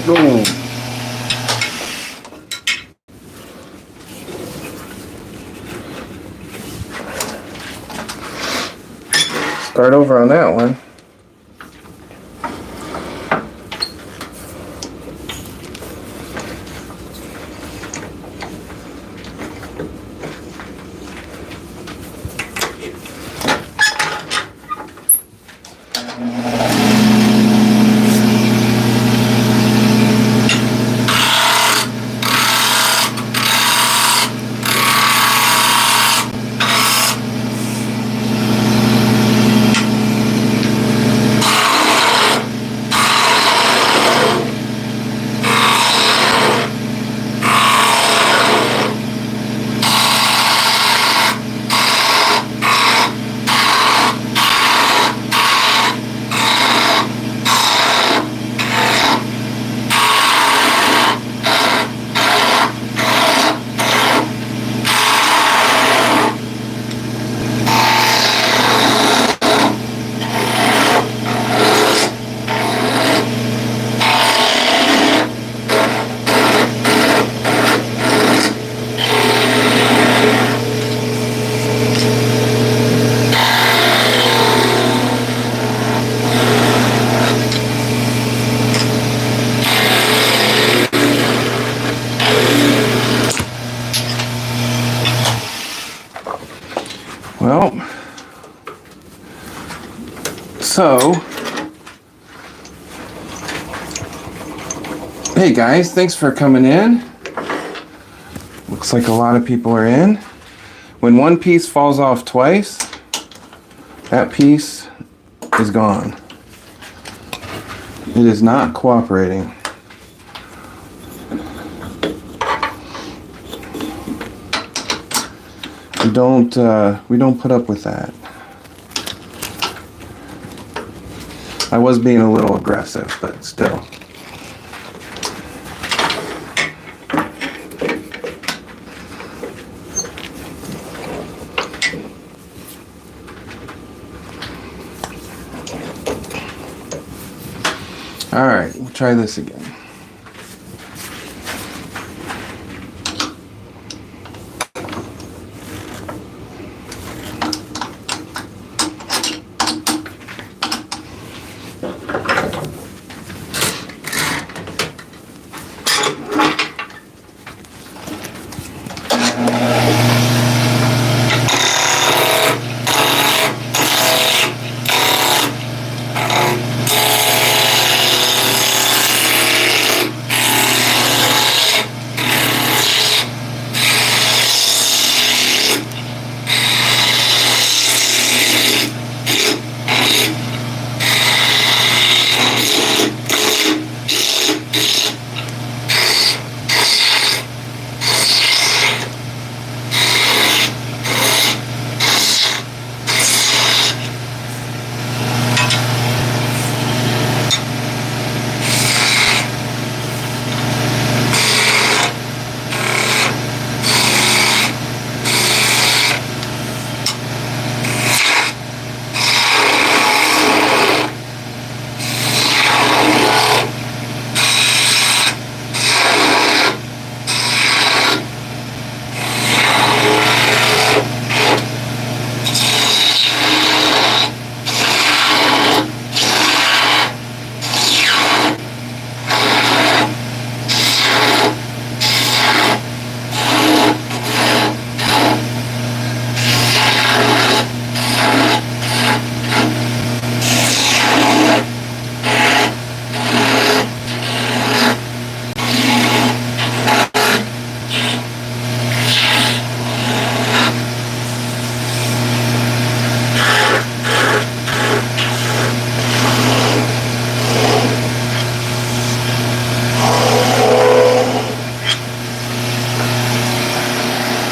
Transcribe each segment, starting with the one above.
Boom. Start over on that one. Well, so, hey guys, thanks for coming in. Looks like a lot of people are in. When one piece falls off twice, that piece is gone. It is not cooperating. We don't put up with that. I was being a little aggressive, but still. All right, we'll try this again.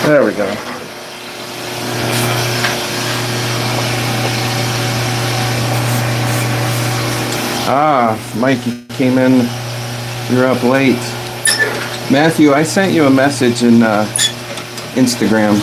There we go. Ah, Mike, you came in. You're up late. Matthew, I sent you a message in Instagram.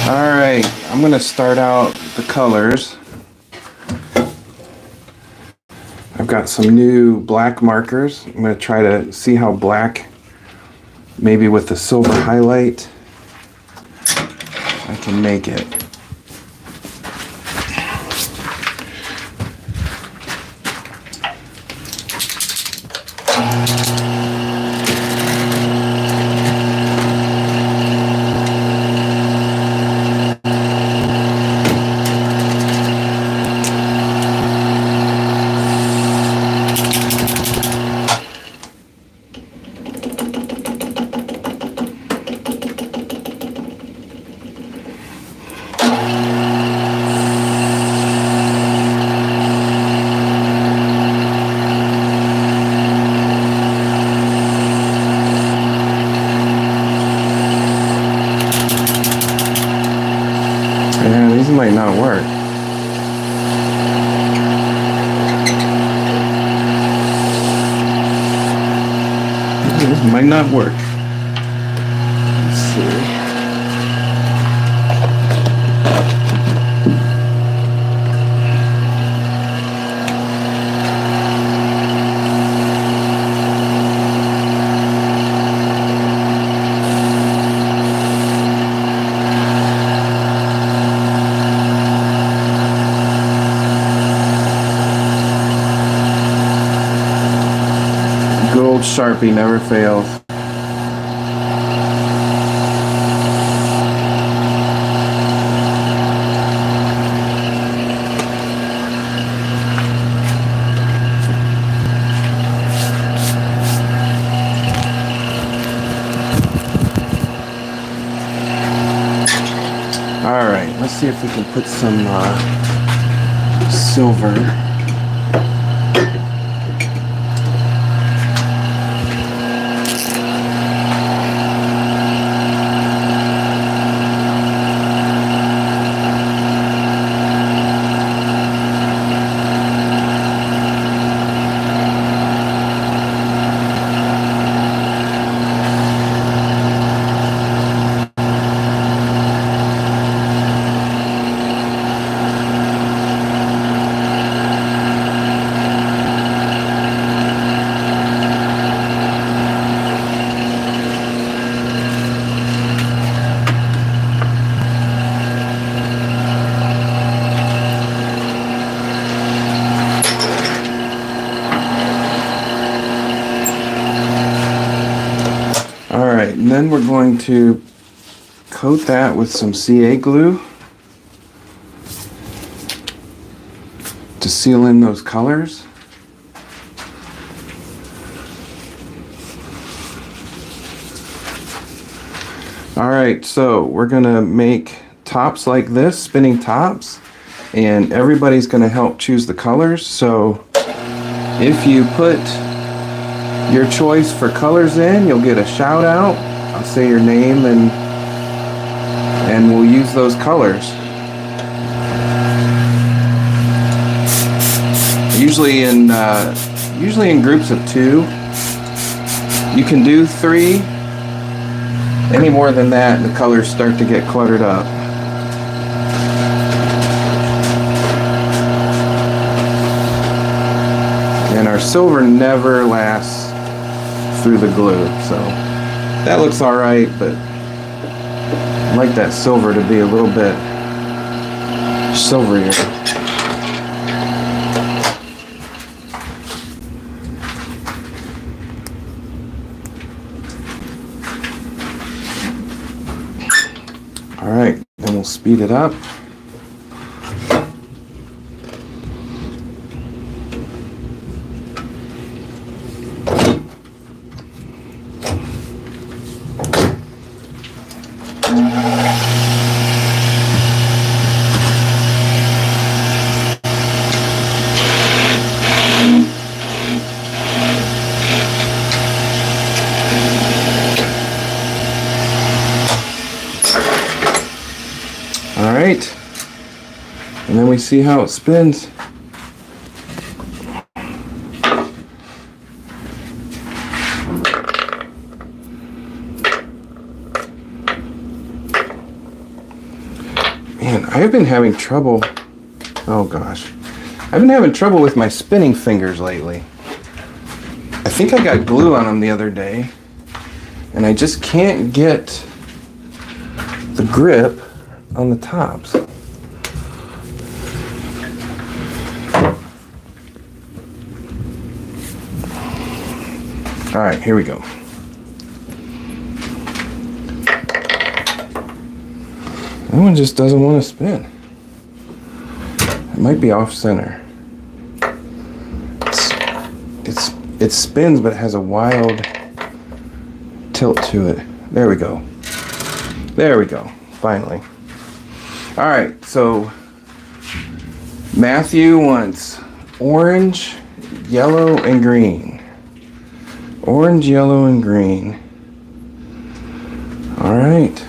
Alright, I'm going to start out the colors. I've got some new black markers. I'm going to try to see how black, maybe with the silver highlight, I can make it. Yeah, these might not work. This might not work. Let's see. Gold Sharpie never fails. All right, let's see if we can put some silver. Alright, and then we're going to coat that with some CA glue to seal in those colors. Alright, so we're going to make tops like this, spinning tops, and everybody's going to help choose the colors. So if you put your choice for colors in, you'll get a shout out. I'll say your name and we'll use those colors. Usually in groups of 2. You can do 3. Any more than that, the colors start to get cluttered up. And our silver never lasts through the glue, so that looks all right, but I like that silver to be a little bit silverier. All right, then we'll speed it up. right. And then we see how it spins. Man, I've been having trouble. Oh gosh. I've been having trouble with my spinning fingers lately. I think I got glue on them the other day, and I just can't get the grip on the tops. All right, here we go. That one just doesn't want to spin. It might be off center. It spins, but it has a wild tilt to it. There we go. There we go. Finally. All right, so Matthew wants orange, yellow, and green. Orange, yellow, and green. All right.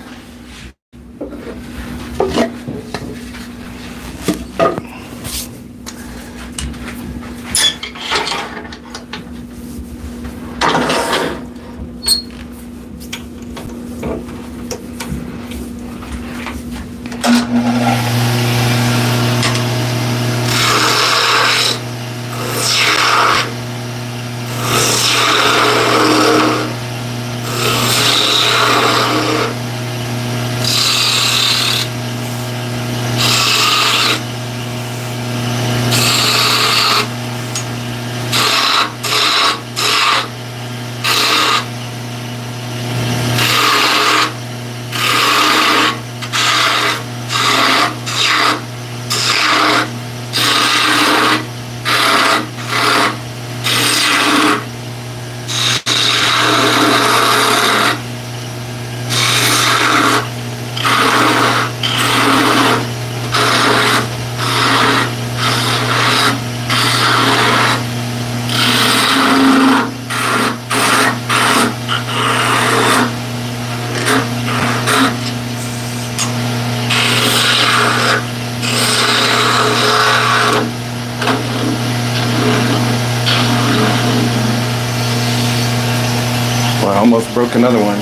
I almost broke another one.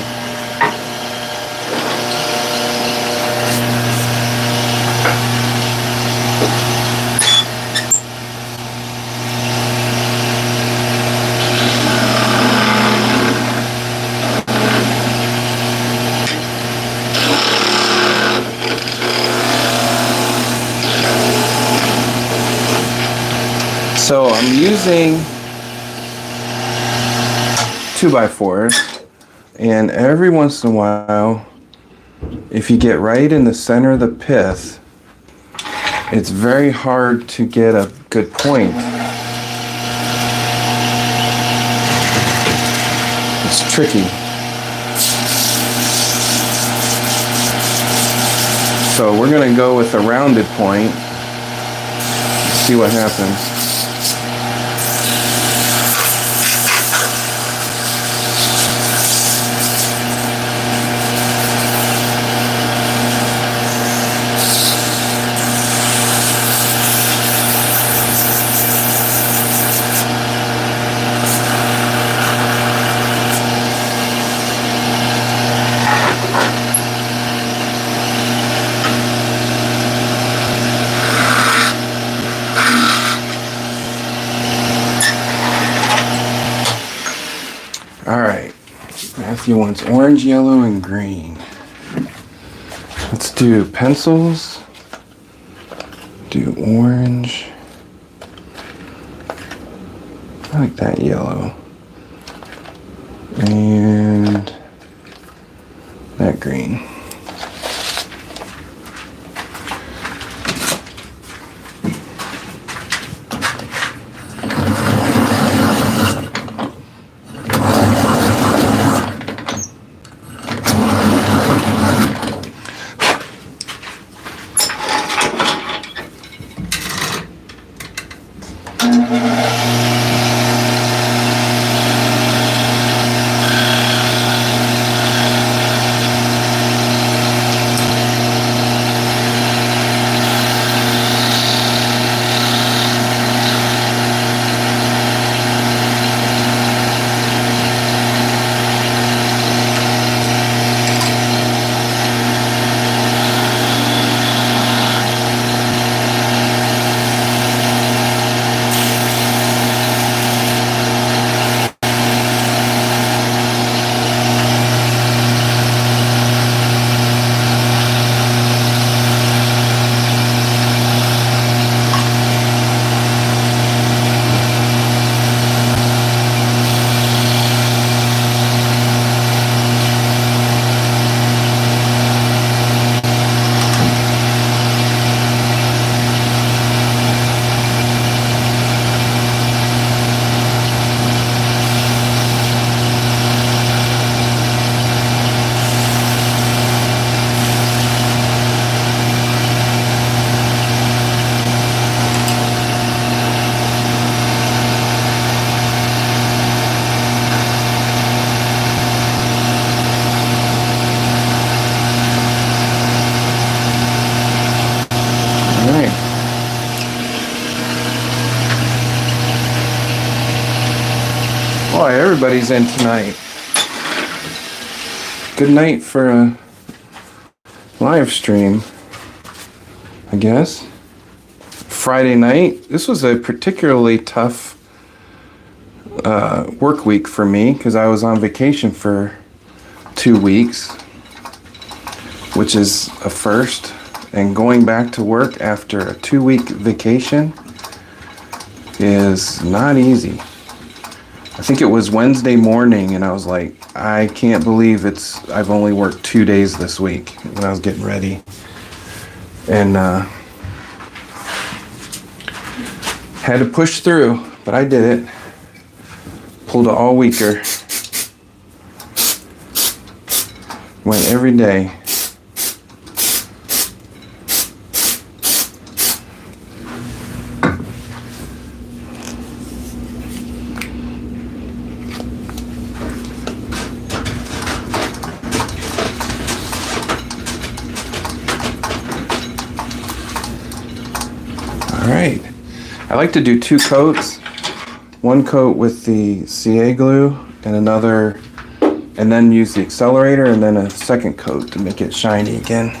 So I'm using 2x4s, and every once in a while, if you get right in the center of the pith, it's very hard to get a good point. It's tricky. So we're going to go with a rounded point, see what happens. All right, Matthew wants orange, yellow, and green. Let's do pencils. Do orange. I like that yellow. And that green. everybody's in tonight. Good night for a live stream, I guess. Friday night. This was a particularly tough work week for me because I was on vacation for 2 weeks, which is a first. And going back to work after a 2-week vacation is not easy. I think it was Wednesday morning and I was like, I can't believe I've only worked 2 days this week when I was getting ready. And had to push through, but I did it. Pulled it all weeker. Went every day. All right. I like to do 2 coats. 1 coat with the CA glue and another, and then use the accelerator and then a second coat to make it shiny again.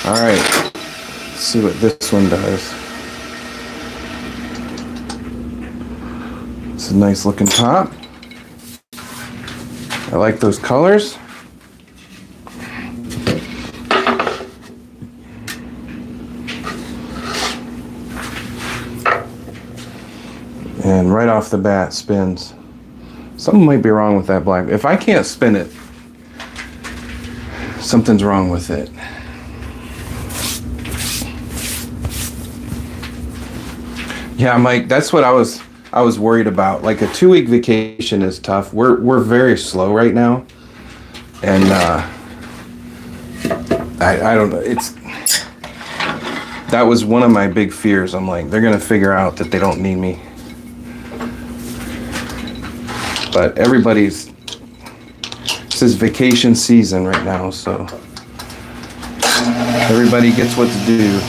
All right, let's see what this one does. It's a nice looking top. I like those colors. And right off the bat spins. Something might be wrong with that black. If I can't spin it, something's wrong with it. Yeah, Mike, that's what I was worried about. Like a 2-week vacation is tough. We're very slow right now. And I don't know. That was one of my big fears. I'm like, they're gonna figure out that they don't need me. But this is vacation season right now, so everybody gets what to do.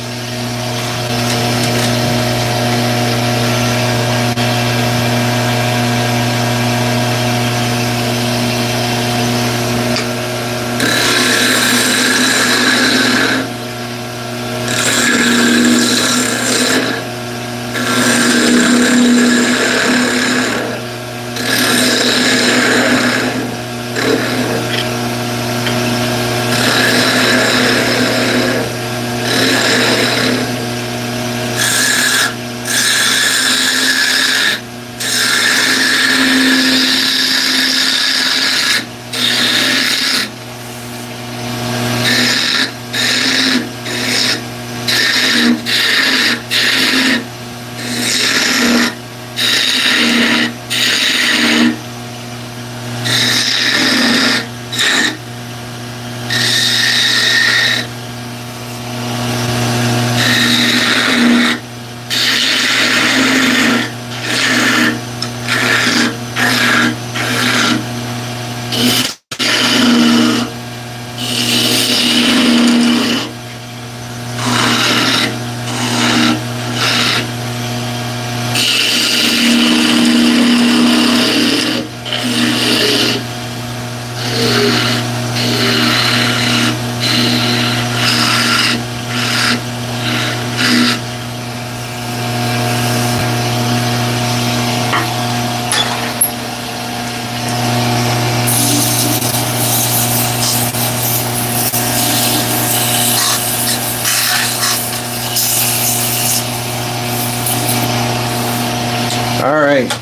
All right,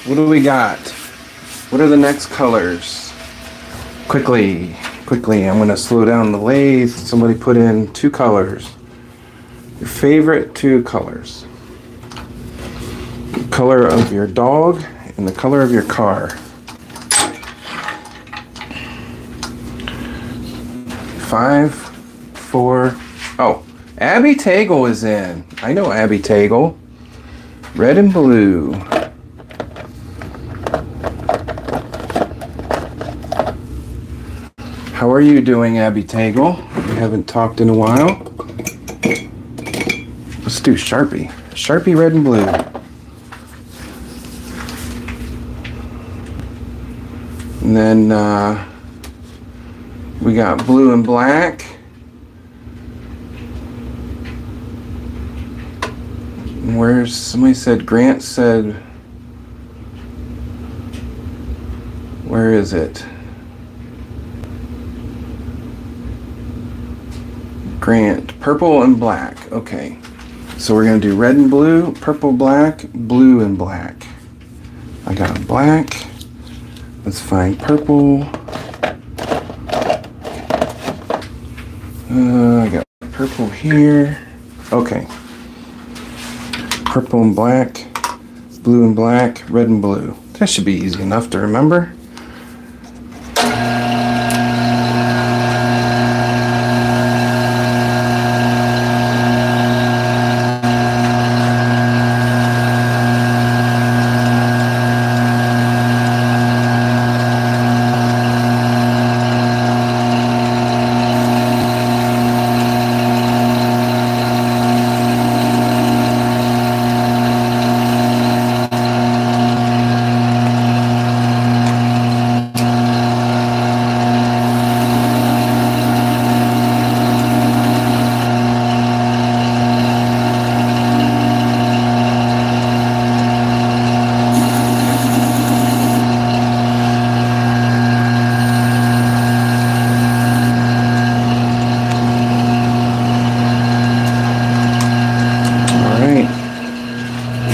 what do we got? What are the next colors? Quickly, I'm gonna slow down the lathe. Somebody put in 2 colors. Your favorite 2 colors. The color of your dog and the color of your car. 5, 4, oh, Abby Tagle is in. I know Abby Tagle. Red and blue. How are you doing, Abby Tagle? We haven't talked in a while. Let's do Sharpie. Sharpie red and blue. And then we got blue and black. Where's, somebody said, Grant said, where is it? Grant, purple and black. Okay. So we're gonna do red and blue, purple, black, blue and black. I got black. Let's find purple. I got purple here. Okay. Purple and black, blue and black, red and blue. That should be easy enough to remember.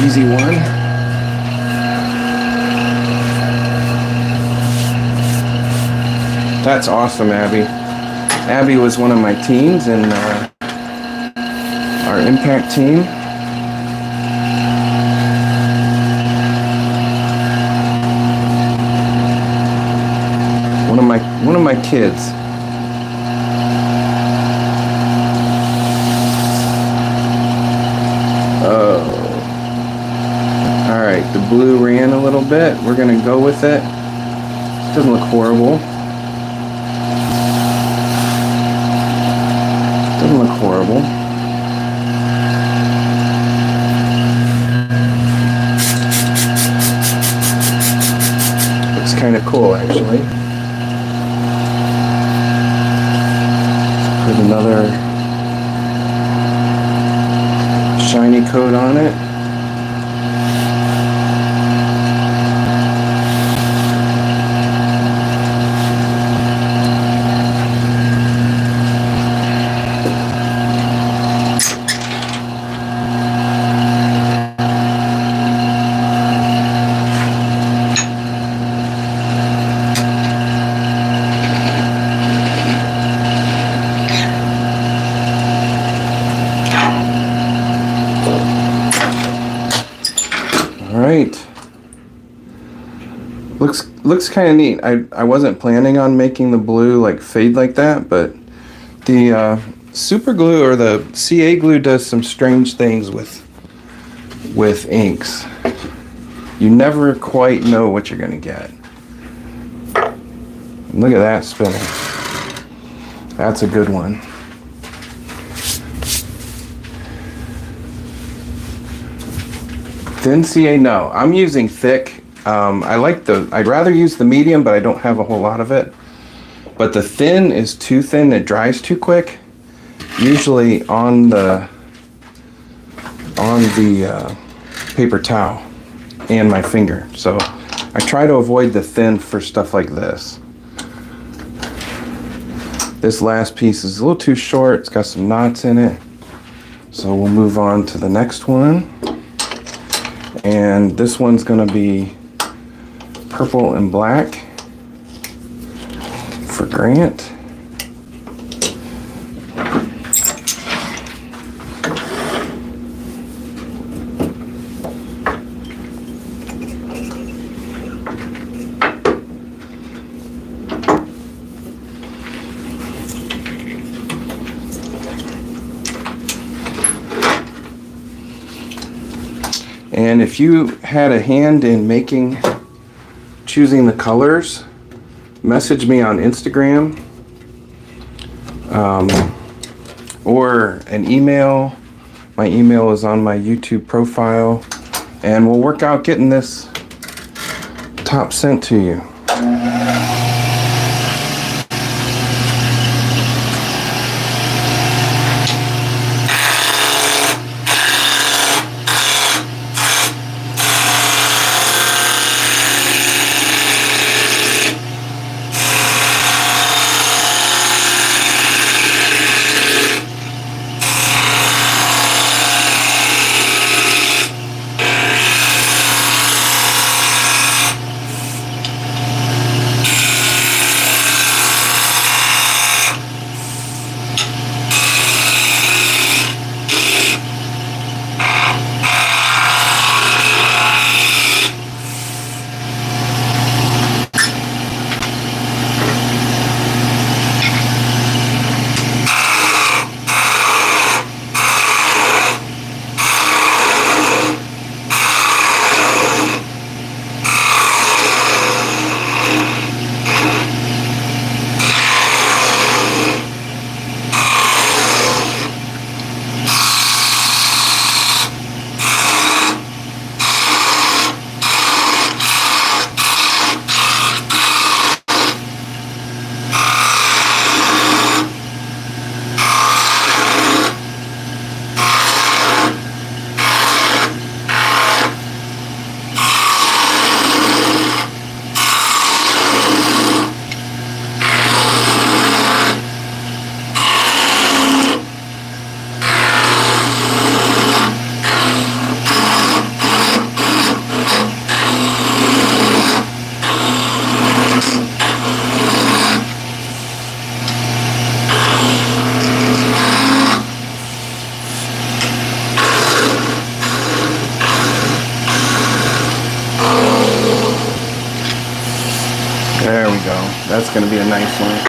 Easy one. That's awesome, Abby. Abby was one of my teams in our impact team. One of my kids. Alright, the blue ran a little bit. We're going to go with it. Doesn't look horrible. Doesn't look horrible. Looks kind of cool, actually. Put another shiny coat on it. Alright. Looks kind of neat. I wasn't planning on making the blue like fade like that, but the super glue or the CA glue does some strange things with inks. You never quite know what you're gonna get. Look at that spinning. That's a good one. Thin CA, no. I'm using thick. I'd rather use the medium, but I don't have a whole lot of it. But the thin is too thin, it dries too quick. Usually on the paper towel and my finger. So I try to avoid the thin for stuff like this. This last piece is a little too short. It's got some knots in it. So we'll move on to the next one. And this one's gonna be purple and black for Grant. And if you had a hand in choosing the colors, message me on Instagram. or an email. My email is on my YouTube profile, and we'll work out getting this top sent to you. There we go. That's going to be a nice one.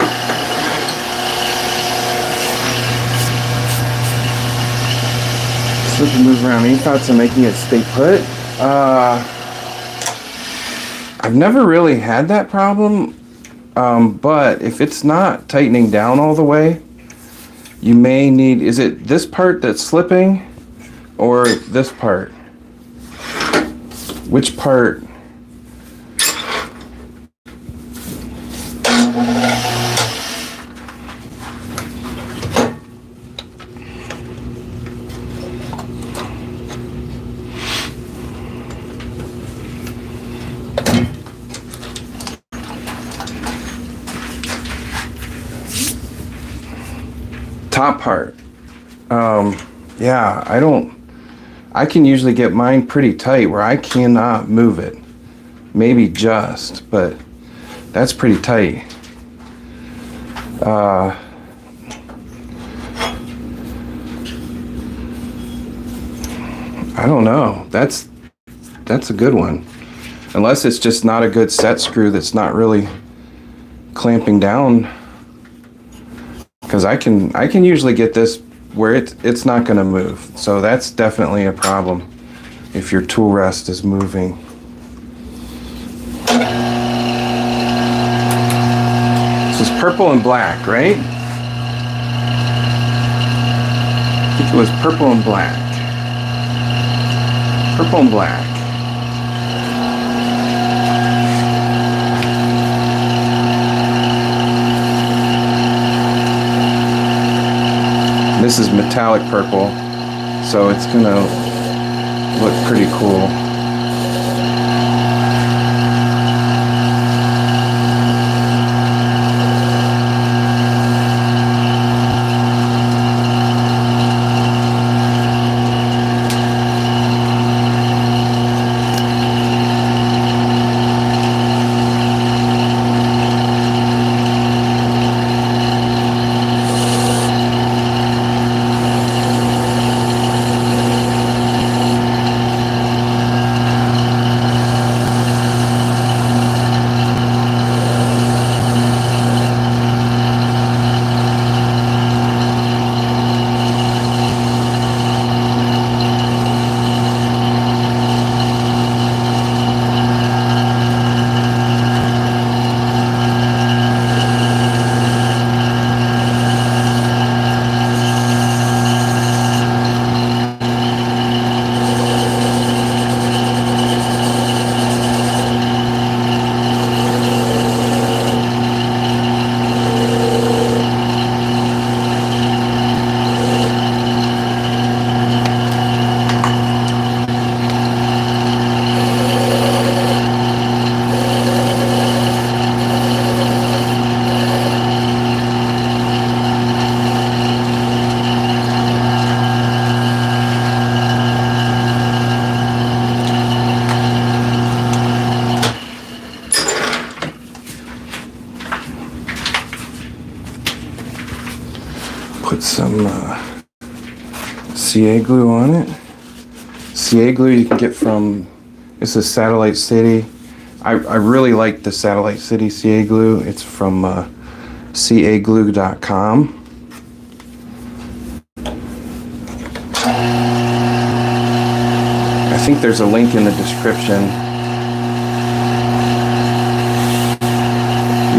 Slip and move around. Any thoughts on making it stay put? I've never really had that problem, but if it's not tightening down all the way, you may need, is it this part that's slipping or this part? Which part? Top part. Yeah, I can usually get mine pretty tight where I cannot move it. Maybe just, but that's pretty tight. I don't know. That's a good one. Unless it's just not a good set screw that's not really clamping down. Because I can usually get this where it's not going to move. So that's definitely a problem if your tool rest is moving. This is purple and black, right? I think it was purple and black. Purple and black. This is metallic purple, so it's gonna look pretty cool. some CA glue on it. CA glue you can get from, this is Satellite City. I really like the Satellite City CA glue. It's from caglue.com. I think there's a link in the description.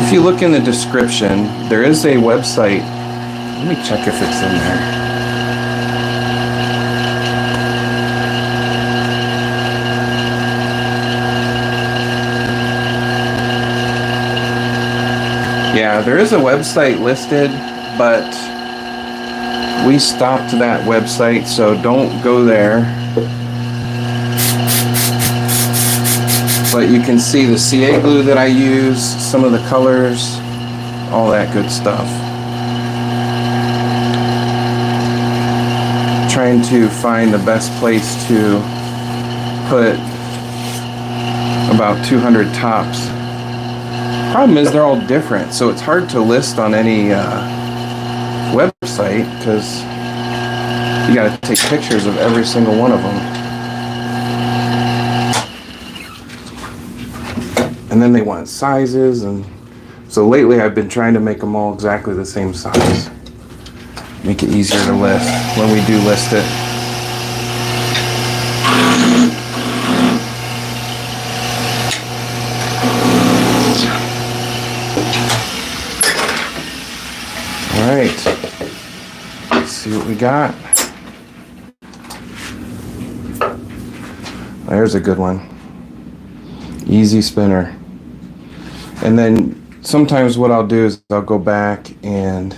If you look in the description, there is a website. Let me check if it's in there. Yeah, there is a website listed, but we stopped that website, so don't go there. But you can see the CA glue that I use, some of the colors, all that good stuff. Trying to find the best place to put about 200 tops. Problem is they're all different, so it's hard to list on any website because you got to take pictures of every single one of them. And then they want sizes, and so lately I've been trying to make them all exactly the same size. Make it easier to list when we do list it. All right, let's see what we got. There's a good one. Easy spinner. And then sometimes what I'll do is I'll go back and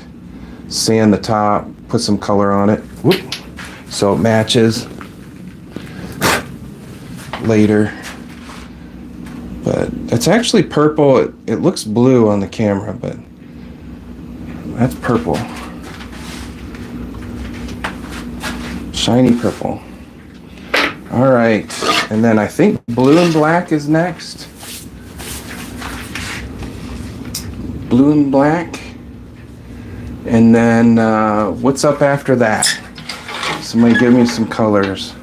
sand the top, put some color on it, whoop, so it matches later. But it's actually purple. It looks blue on the camera, but that's purple. Shiny purple. All right, and then I think blue and black is next. Blue and black. And then what's up after that? Somebody give me some colors.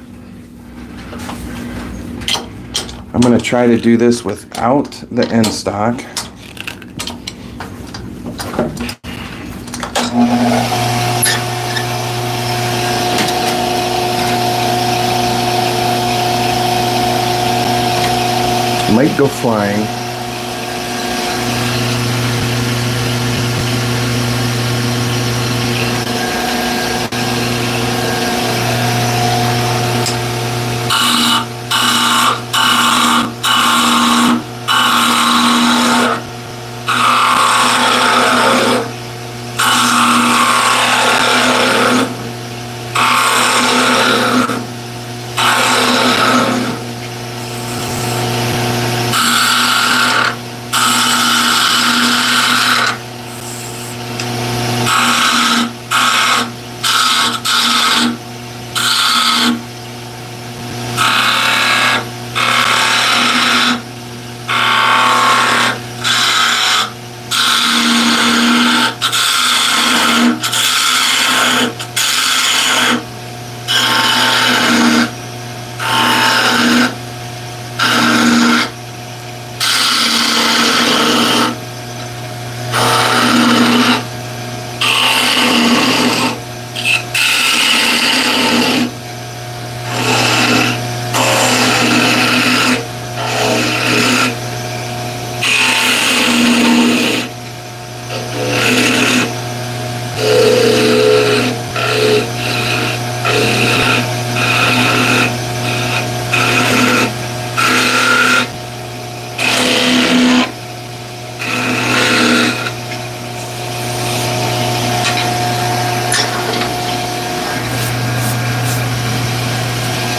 I'm gonna try to do this without the end stock. Might go flying.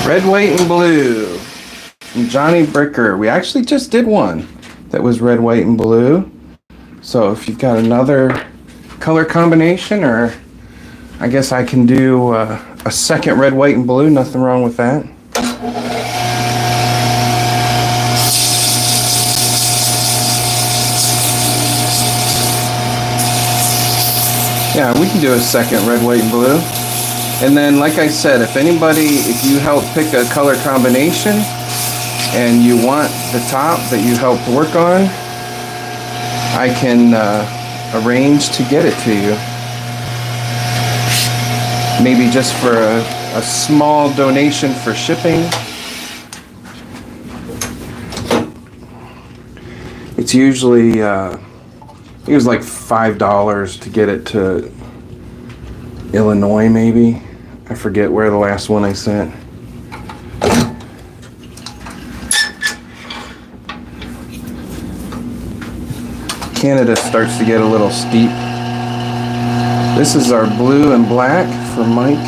Red, white, and blue from Johnny Bricker. We actually just did one that was red, white, and blue. So if you've got another color combination, or I guess I can do a second red, white, and blue, nothing wrong with that. Yeah, we can do a second red, white, and blue. And then, like I said, if you help pick a color combination and you want the top that you helped work on, I can arrange to get it to you. Maybe just for a small donation for shipping. It's usually, it was like $5 to get it to Illinois, maybe. I forget where the last one I sent. Canada starts to get a little steep. This is our blue and black for Mike.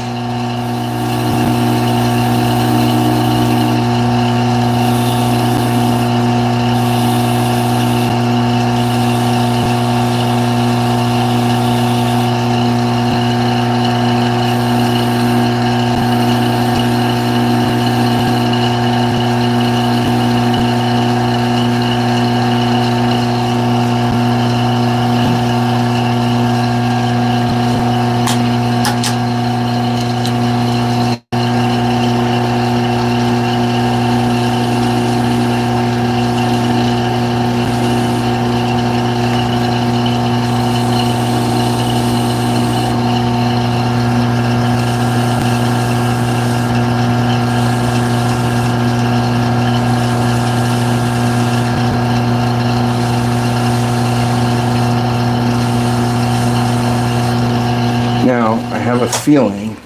Now, I have a feeling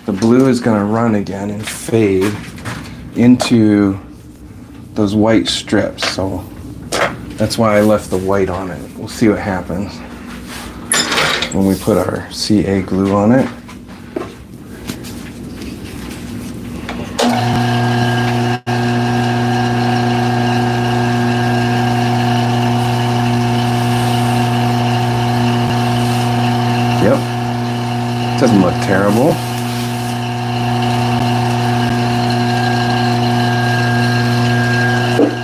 the blue is going to run again and fade into those white strips. So that's why I left the white on it. We'll see what happens when we put our CA glue on it. Yep. Doesn't look terrible.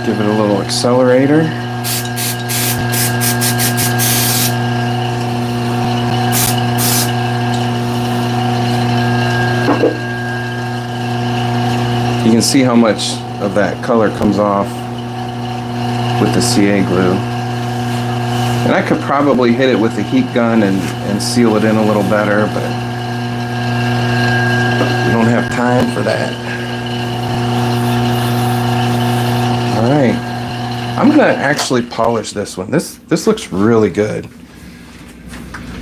Give it a little accelerator. You can see how much of that color comes off with the CA glue. And I could probably hit it with the heat gun and seal it in a little better, but we don't have time for that. All right, I'm gonna actually polish this one. This looks really good.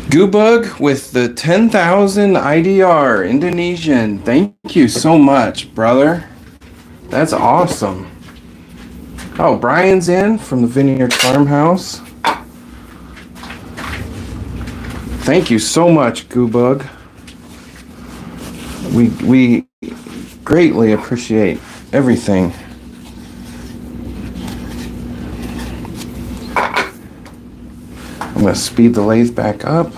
Goobug with the 10,000 IDR, Indonesian. Thank you so much, brother. That's awesome. Oh, Brian's in from the Vineyard Farmhouse. Thank you so much, Goobug. We greatly appreciate everything. I'm going to speed the lathe back up.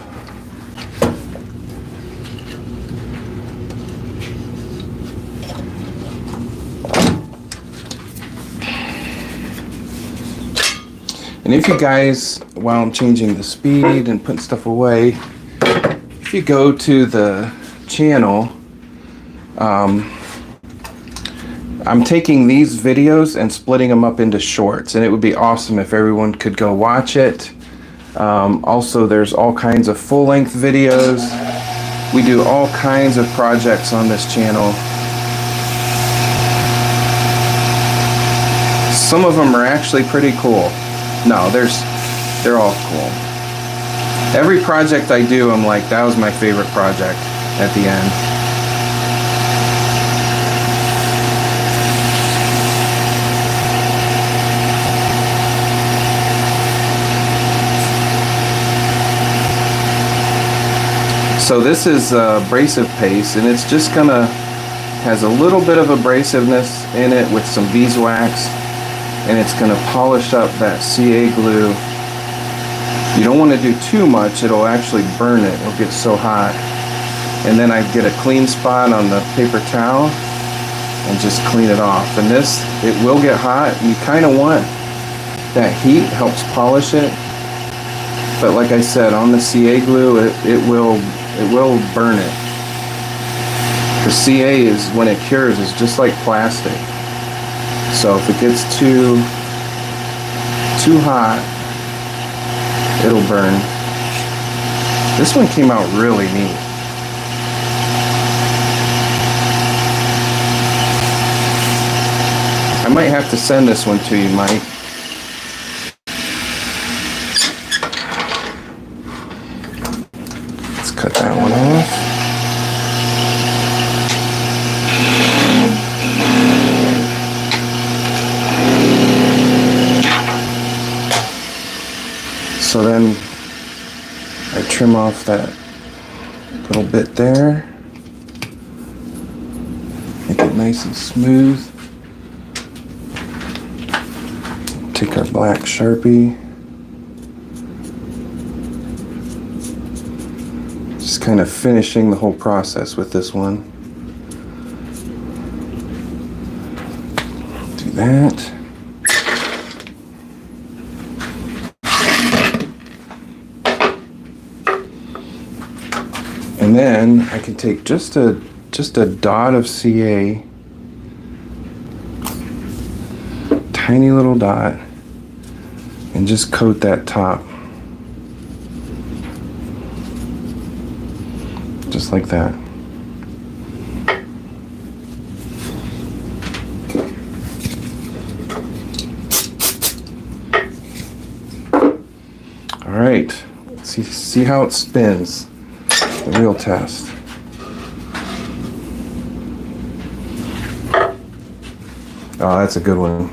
And if you guys, while I'm changing the speed and putting stuff away, if you go to the channel, I'm taking these videos and splitting them up into shorts, and it would be awesome if everyone could go watch it. Also, there's all kinds of full-length videos. We do all kinds of projects on this channel. Some of them are actually pretty cool. No, they're all cool. Every project I do, I'm like, that was my favorite project at the end. So this is abrasive paste, and it's just has a little bit of abrasiveness in it with some beeswax, and it's gonna polish up that CA glue. You don't want to do too much, it'll actually burn it, it'll get so hot. And then I get a clean spot on the paper towel and just clean it off. And this, it will get hot, and you kind of want that heat, helps polish it. But like I said, on the CA glue, it will burn it. The CA is, when it cures, is just like plastic. So if it gets too hot, it'll burn. This one came out really neat. I might have to send this one to you, Mike. Let's cut that one off. So then I trim off that little bit there, make it nice and smooth. Take our black Sharpie, just kind of finishing the whole process with this one. Do that. And then I can take just a dot of CA, tiny little dot, and just coat that top. Just like that. All right, see how it spins. The real test. Oh, that's a good one.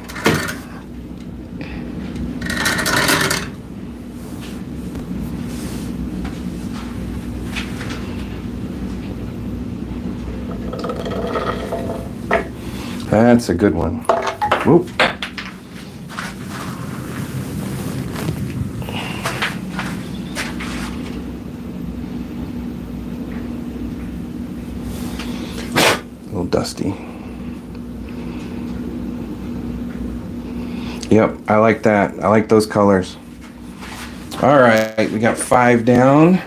That's a good one. Whoop. A little dusty. Yep, I like that. I like those colors. All right, we got 5 down.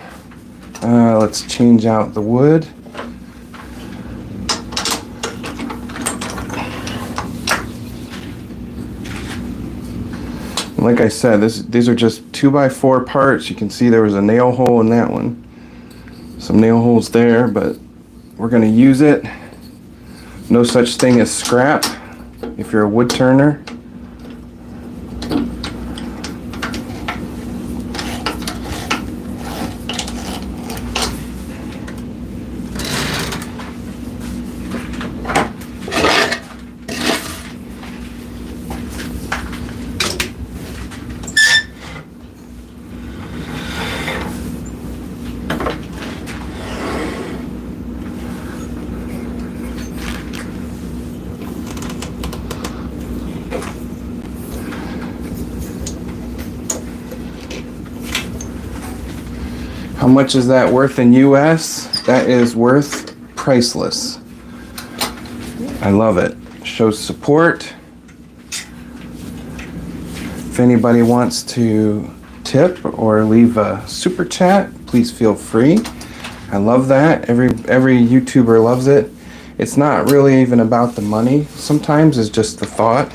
Let's change out the wood. Like I said, these are just 2x4 parts. You can see there was a nail hole in that one. Some nail holes there, but we're gonna use it. No such thing as scrap if you're a wood turner. How much is that worth in US? That is worth priceless. I love it. Shows support. If anybody wants to tip or leave a super chat, please feel free. I love that. Every YouTuber loves it. It's not really even about the money. Sometimes it's just the thought.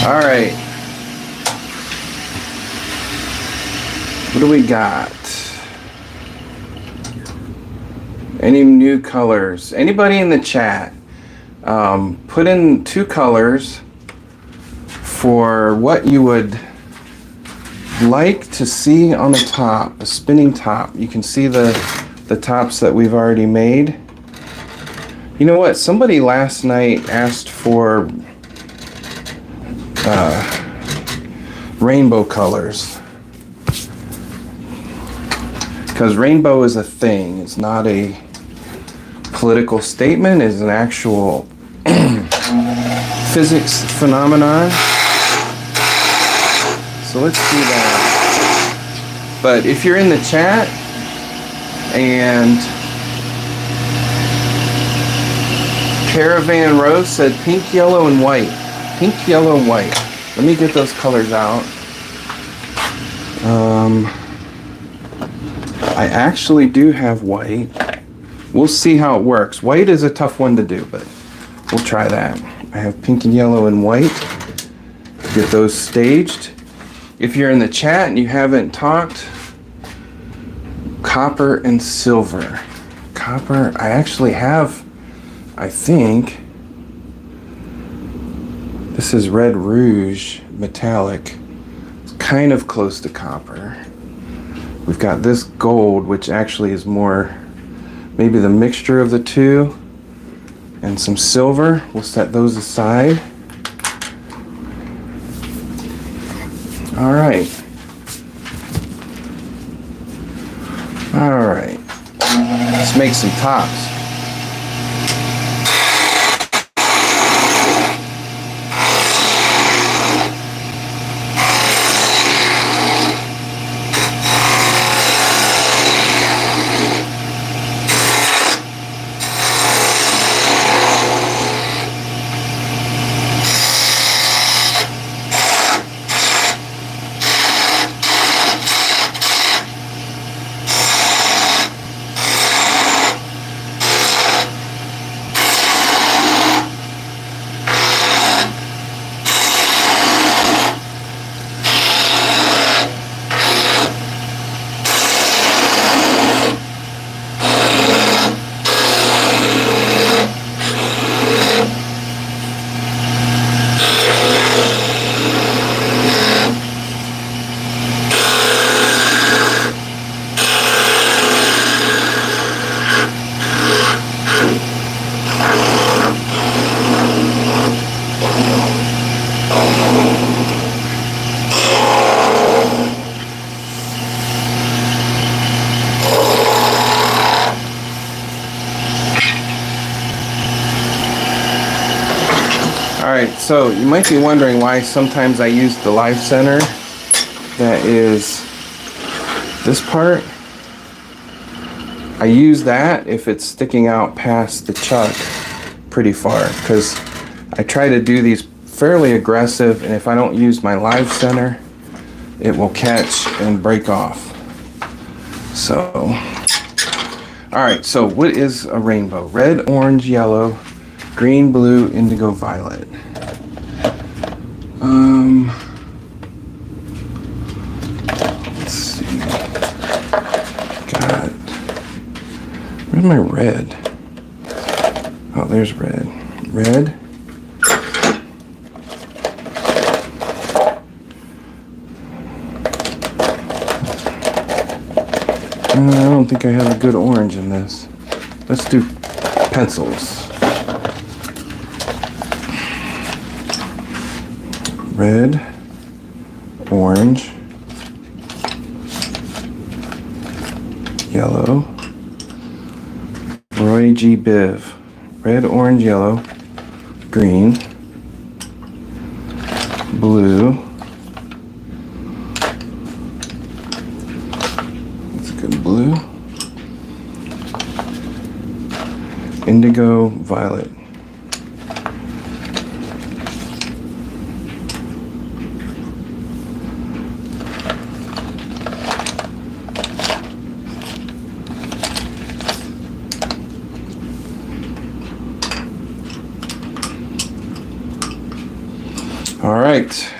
All right, what do we got? Any new colors? Anybody in the chat? Put in 2 colors for what you would like to see on the top, a spinning top. You can see the tops that we've already made. You know what? Somebody last night asked for rainbow colors, because rainbow is a thing. It's not a political statement, is an actual physics phenomenon. So let's do that. But if you're in the chat and Caravan Rose said pink, yellow, and white. Pink, yellow, and white. Let me get those colors out. I actually do have white. We'll see how it works. White is a tough one to do, but we'll try that. I have pink and yellow and white. Get those staged. If you're in the chat and you haven't talked, copper and silver. Copper, I actually have, I think, this is Red Rouge metallic. It's kind of close to copper. We've got this gold, which actually is more maybe the mixture of the two, and some silver. We'll set those aside. All right. All right. Let's make some tops. So you might be wondering why sometimes I use the live center. That is this part. I use that if it's sticking out past the chuck pretty far, because I try to do these fairly aggressive, and if I don't use my live center, it will catch and break off. So, all right, so what is a rainbow? Red, orange, yellow, green, blue, indigo, violet. Let's see. Got, where's my red? Oh, there's red. Red. I don't think I have a good orange in this. Let's do pencils. Red, orange, yellow. Roy G. Biv. Red, orange, yellow, green, blue. That's a good blue. Indigo, violet. All right,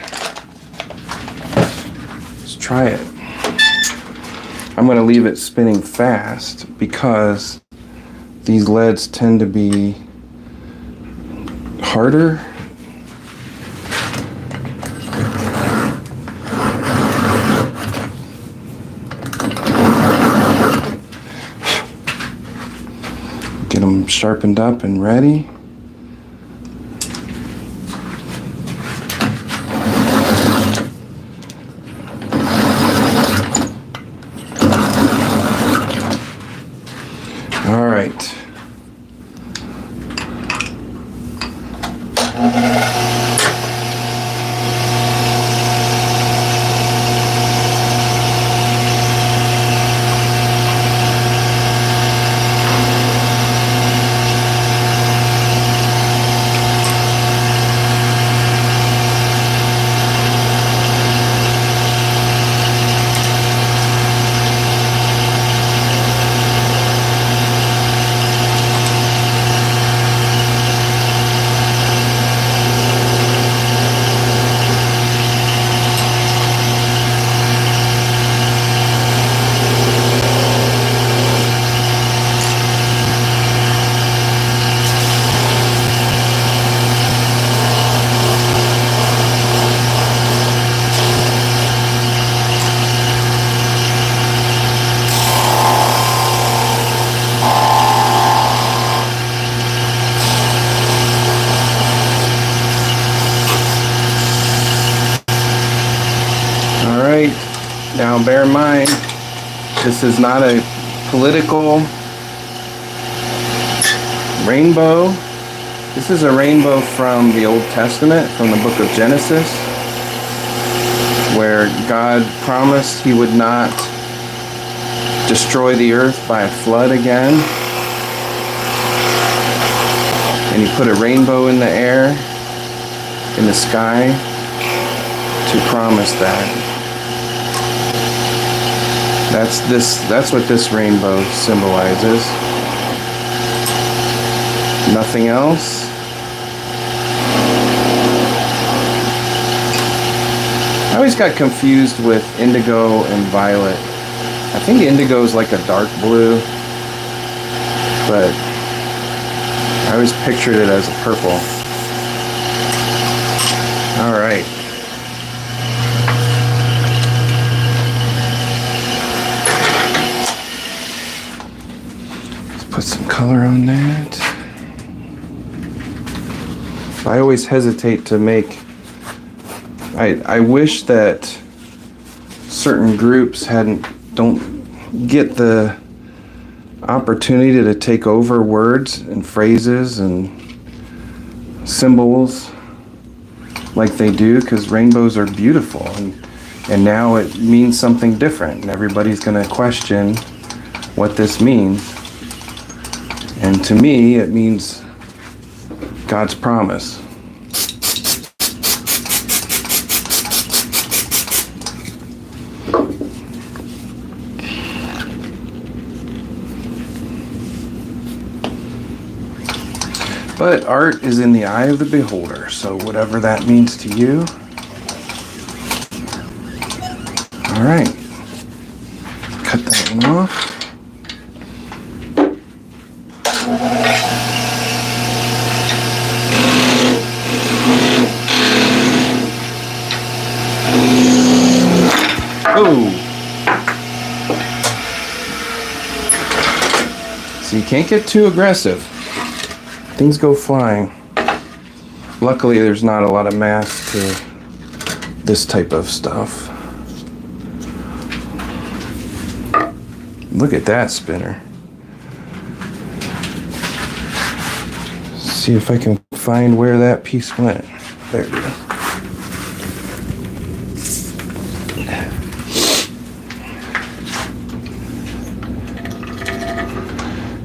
let's try it. I'm going to leave it spinning fast because these leads tend to be harder. Get them sharpened up and ready. All right. Now bear in mind, this is not a political rainbow. This is a rainbow from the Old Testament, from the book of Genesis, where God promised he would not destroy the earth by a flood again. And he put a rainbow in the air, in the sky, to promise that. That's what this rainbow symbolizes. Nothing else. I always got confused with indigo and violet. I think indigo is like a dark blue, but I always pictured it as a purple. All right. Let's put some color on that. I always hesitate to make... I wish that certain groups don't get the opportunity to take over words and phrases and symbols like they do, because rainbows are beautiful, and now it means something different, and everybody's going to question what this means. And to me, it means God's promise. But art is in the eye of the beholder, so whatever that means to you. All right, cut that one off. Oh! So you can't get too aggressive. Things go flying. Luckily, there's not a lot of mass to this type of stuff. Look at that spinner. See if I can find where that piece went. There it is.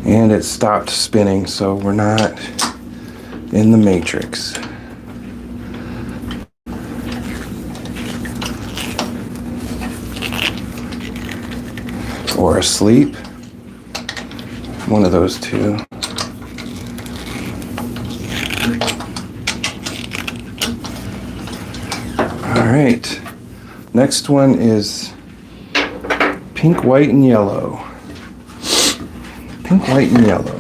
And it stopped spinning, so we're not in the matrix. Or asleep. One of those two. All right. Next one is pink, white, and yellow. Pink, white, and yellow.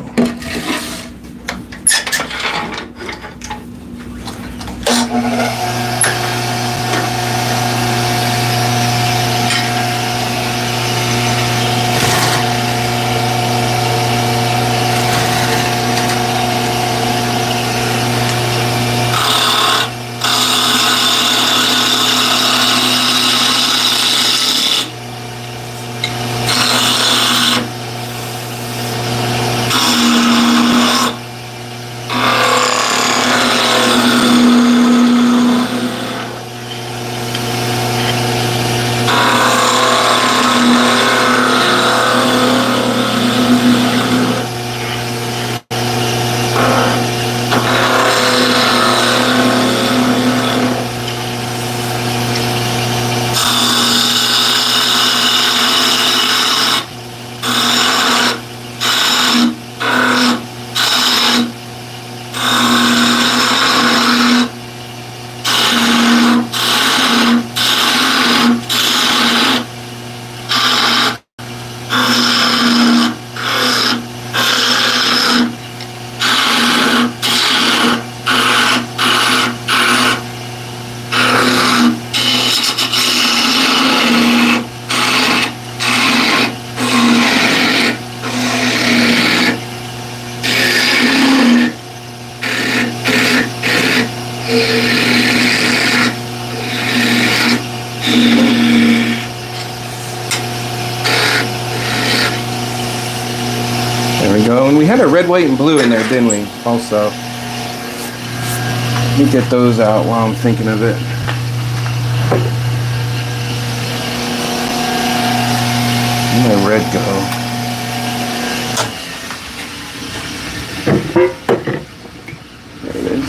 red, white, and blue in there, didn't we? Also. Let me get those out while I'm thinking of it. Where'd my red go? There it is.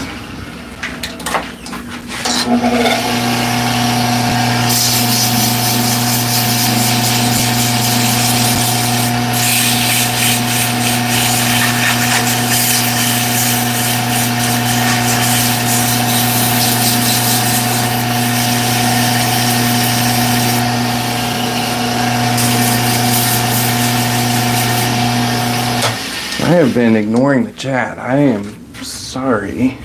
I have been ignoring the chat. I am sorry.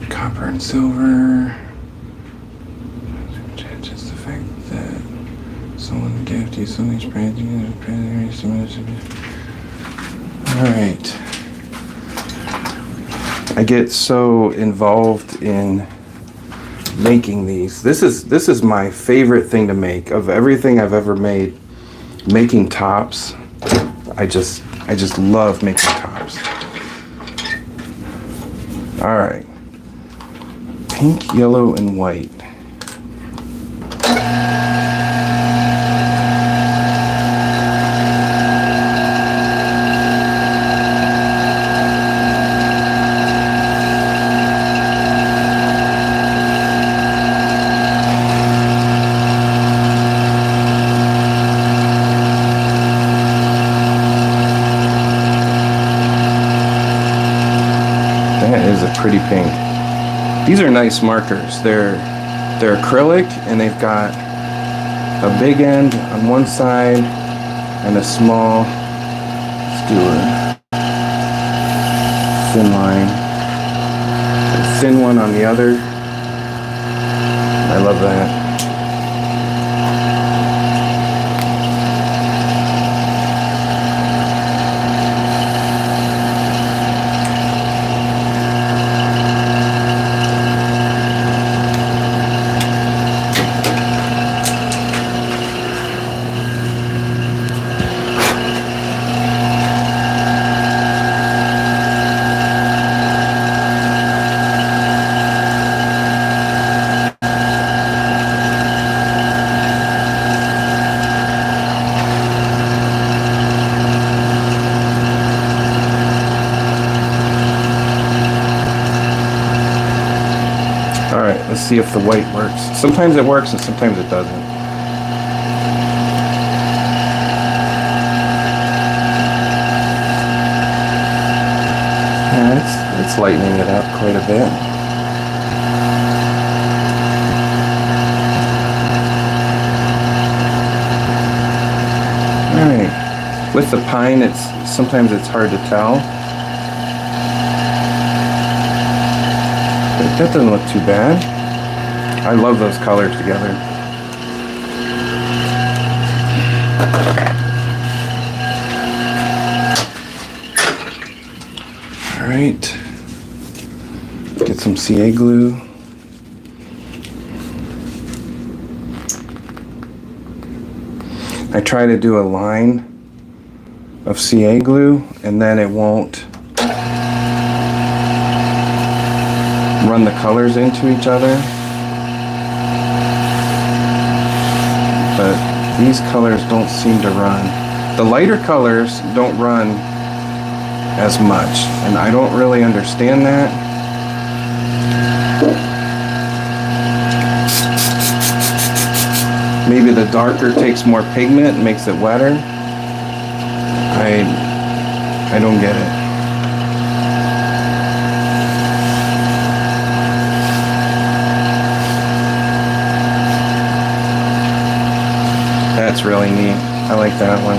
Copper and silver. Just the fact that someone gave you something spread. Alright. I get so involved in making these. This is my favorite thing to make. Of everything I've ever made, making tops. I just love making tops. All right. Pink, yellow, and white. Pretty pink. These are nice markers. They're acrylic, and they've got a big end on one side and a small, let's do a thin line, a thin one on the other. I love that. Let's see if the white works. Sometimes it works and sometimes it doesn't. Yeah, it's lightening it up quite a bit. Alright. With the pine, sometimes it's hard to tell. But that doesn't look too bad. I love those colors together. All right, get some CA glue. I try to do a line of CA glue, and then it won't run the colors into each other. But these colors don't seem to run. The lighter colors don't run as much, and I don't really understand that. Maybe the darker takes more pigment and makes it wetter. I don't get it. That's really neat. I like that one.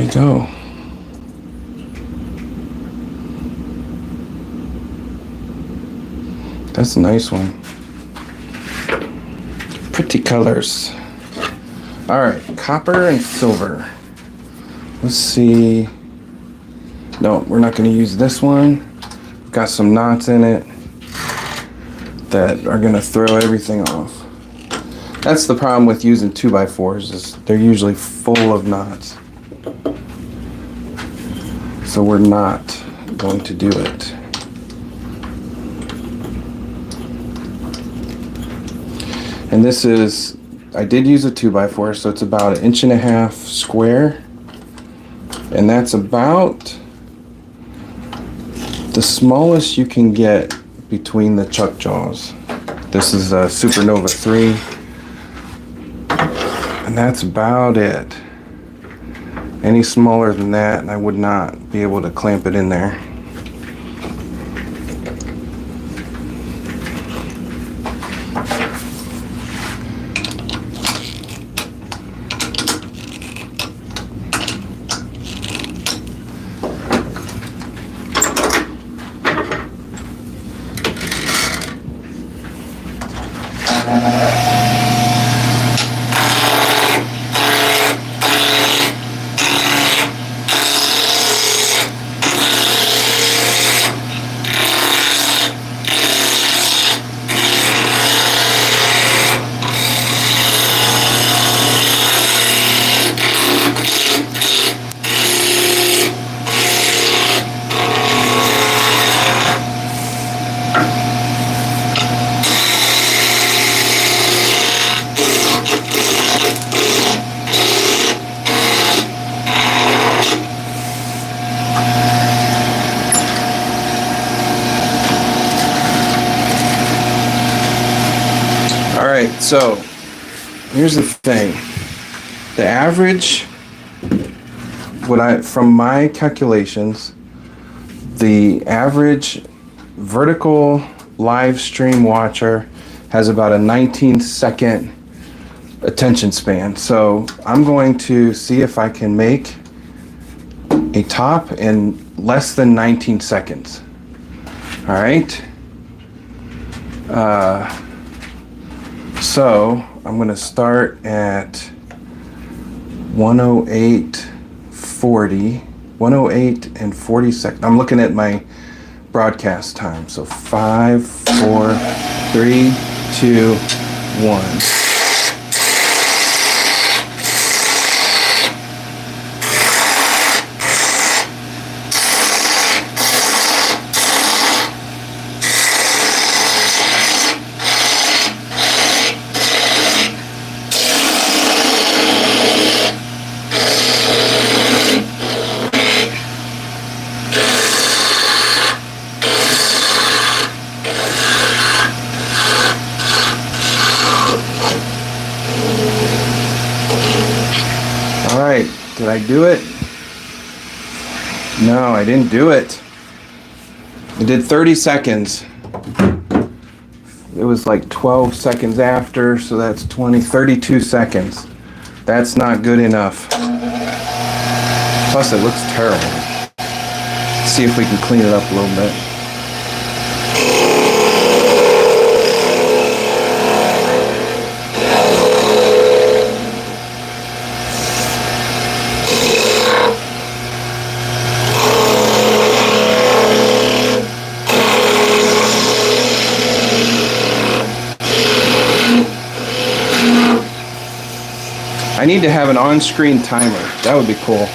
he go? That's a nice one. Pretty colors. All right, copper and silver. Let's see. No, we're not going to use this one. Got some knots in it that are going to throw everything off. That's the problem with using 2x4s, is they're usually full of knots. So we're not going to do it. And this is, I did use a 2x4, so it's about 1.5 inches square. And that's about the smallest you can get between the chuck jaws. This is a Supernova 3. And that's about it. Any smaller than that, and I would not be able to clamp it in there. Alright, so here's the thing. The average, from my calculations, the average vertical live stream watcher has about a 19-second attention span. So I'm going to see if I can make a top in less than 19 seconds. Alright. So I'm going to start at 108 and 40 seconds. I'm looking at my broadcast time. So 5, 4, 3, 2, 1. Did I do it? No, I didn't do it. I did 30 seconds. It was like 12 seconds after, so that's 32 seconds. That's not good enough. Plus, it looks terrible. Let's see if we can clean it up a little bit. I need to have an on-screen timer. That would be cool.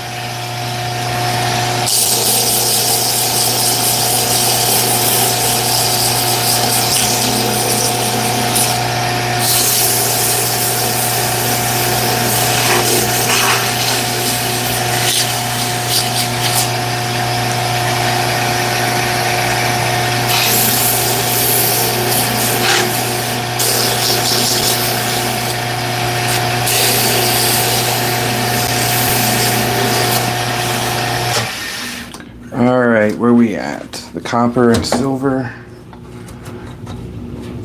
Alright, where are we at? The copper and silver.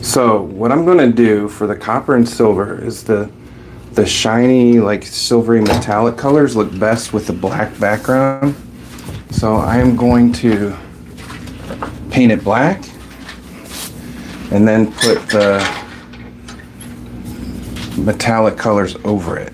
So what I'm going to do for the copper and silver is the the shiny, like silvery metallic colors look best with the black background. So I am going to paint it black and then put the metallic colors over it.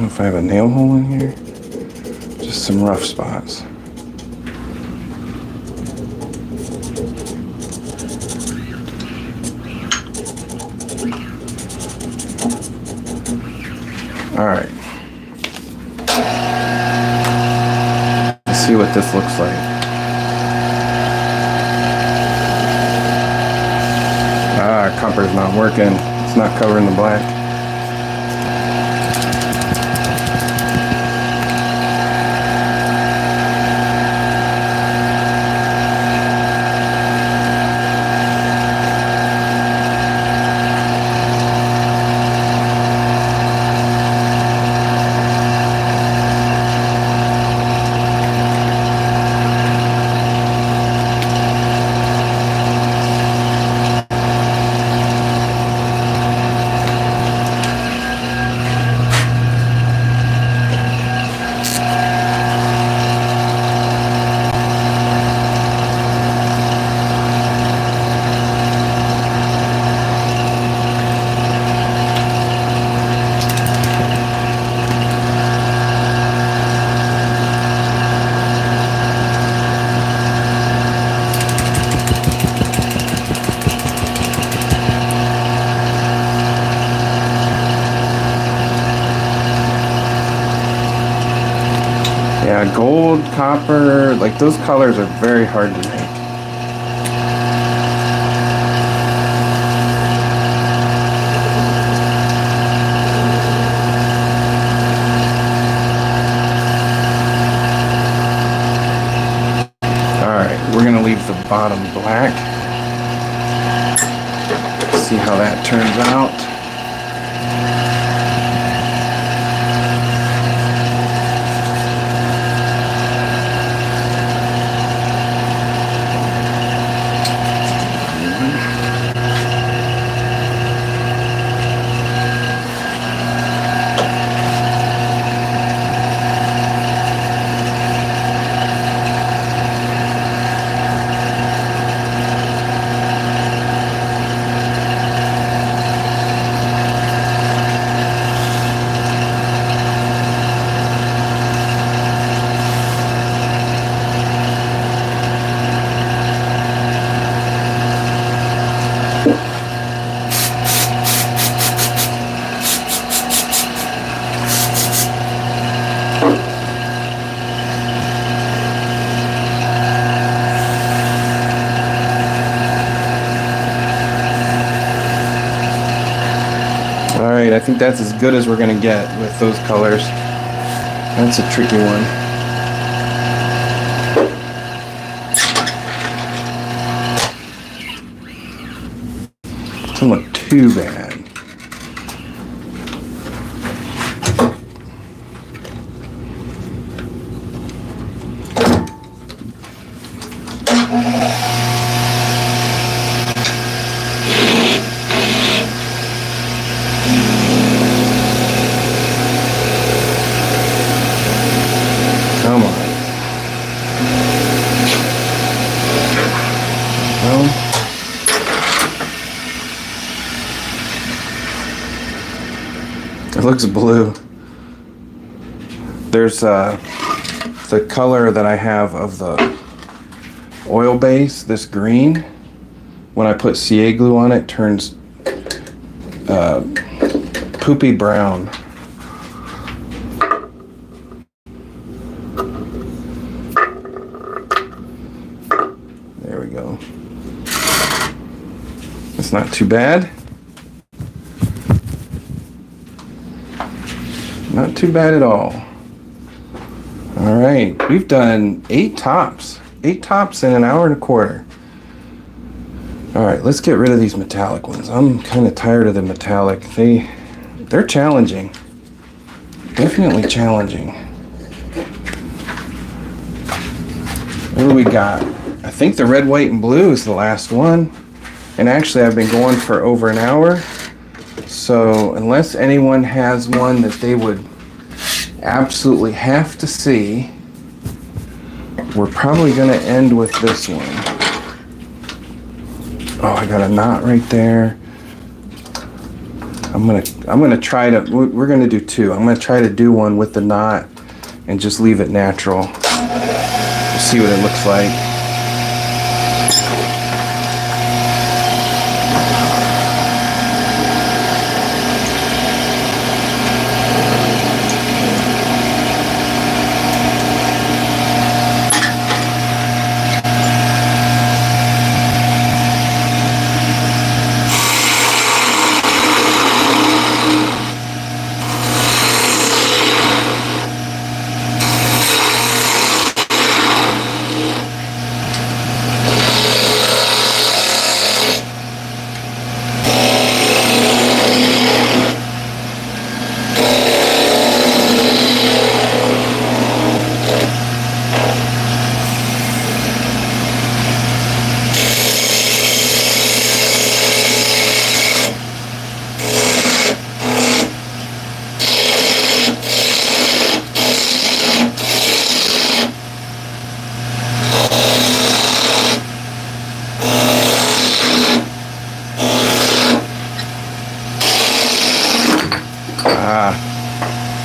If I have a nail hole in here, just some rough spots. All right. Let's see what this looks like. Ah, copper's not working. It's not covering the black. Yeah, gold, copper, like those colors are very hard to make. Alright, we're gonna leave the bottom black. See how that turns out. Alright, I think that's as good as we're going to get with those colors. That's a tricky one. Doesn't look too bad. Come on. Well, it looks blue. There's the color that I have of the oil base, this green. When I put CA glue on it, turns poopy brown. There we go. It's not too bad. Not too bad at all. All right, we've done 8 tops. 8 tops in an hour and a quarter. All right, let's get rid of these metallic ones. I'm kind of tired of the metallic. They're challenging. Definitely challenging. What do we got? I think the red, white, and blue is the last one. And actually, I've been going for over an hour. So unless anyone has one that they would absolutely have to see, we're probably going to end with this one. Oh, I got a knot right there. I'm gonna try to. We're gonna do 2. I'm gonna try to do one with the knot and just leave it natural. We'll see what it looks like.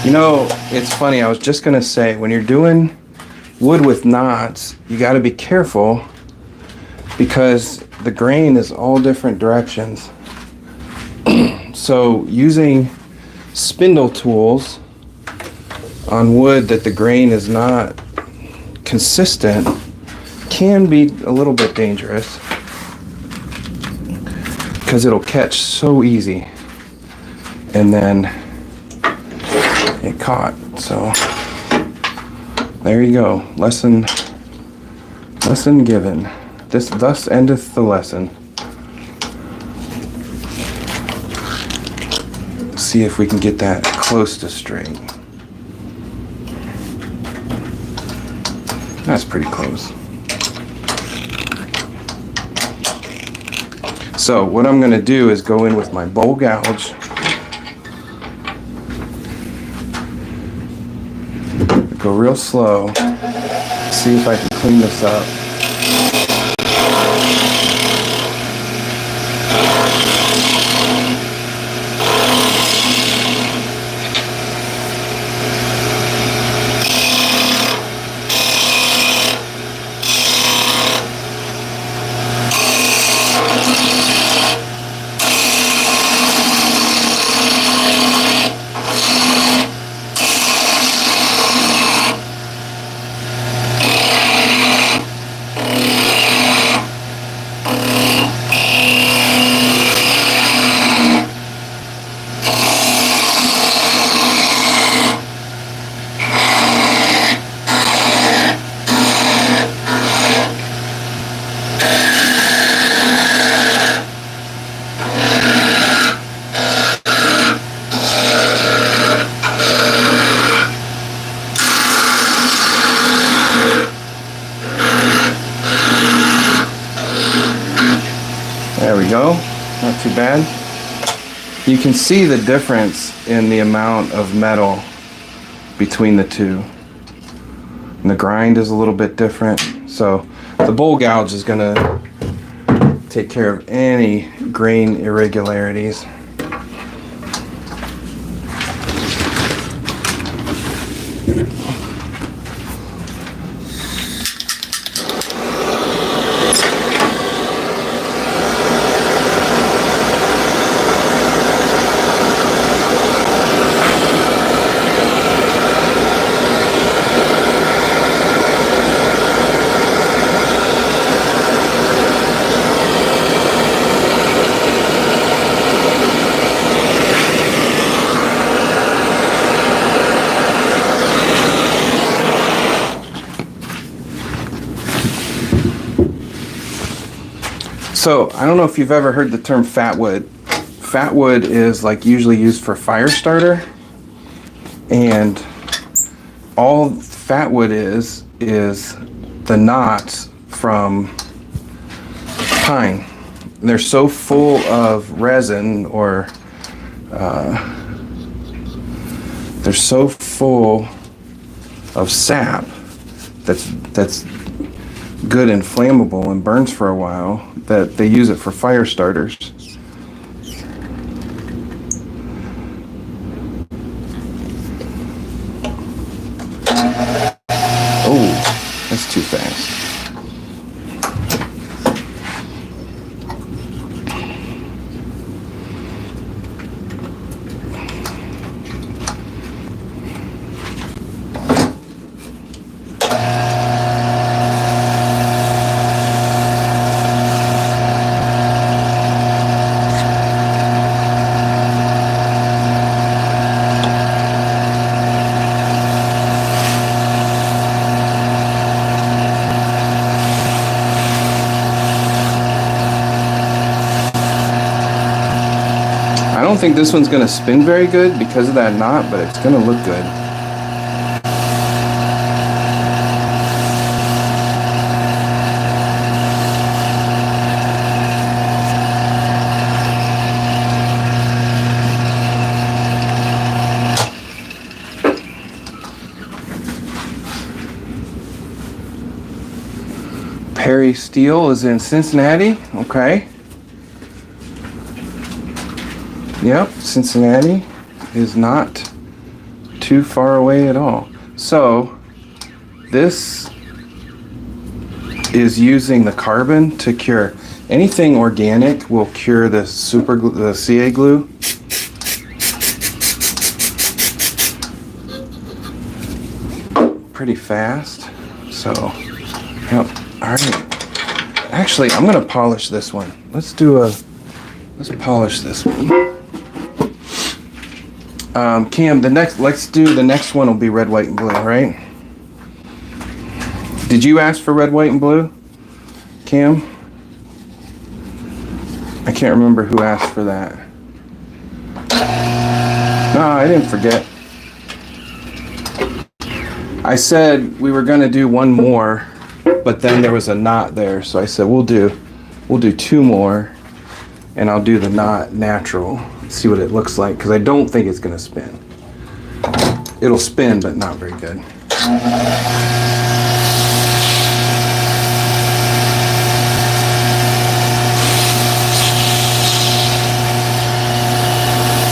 You know, it's funny, I was just gonna say, when you're doing wood with knots, you gotta be careful because the grain is all different directions. So using spindle tools on wood that the grain is not consistent can be a little bit dangerous because it'll catch so easy and then it caught. So there you go. Lesson given. This thus endeth the lesson. See if we can get that close to straight. That's pretty close. So what I'm going to do is go in with my bowl gouge. Go real slow. See if I can clean this up. There we go, not too bad. You can see the difference in the amount of metal between the two. And the grind is a little bit different. So the bowl gouge is gonna take care of any grain irregularities. So I don't know if you've ever heard the term fat wood. Fat wood is like usually used for fire starter, and all fat wood is the knots from pine. They're so full of resin, or they're so full of sap that's good and flammable and burns for a while that they use it for fire starters. Oh, that's too fast. I don't think this one's going to spin very good because of that knot, but it's going to look good. Perry Steel is in Cincinnati. Okay. Yep, Cincinnati is not too far away at all. So this is using the carbon to cure anything organic. Will cure the the CA glue. Pretty fast. So, yep. All right. Actually, I'm gonna polish this one. Let's polish this one. Cam, let's do the next one will be red, white, and blue, right? Did you ask for red, white, and blue, Cam? I can't remember who asked for that. No, I didn't forget. I said we were gonna do one more, but then there was a knot there, so I said we'll do 2 more, and I'll do the knot natural. See what it looks like, because I don't think it's going to spin. It'll spin, but not very good.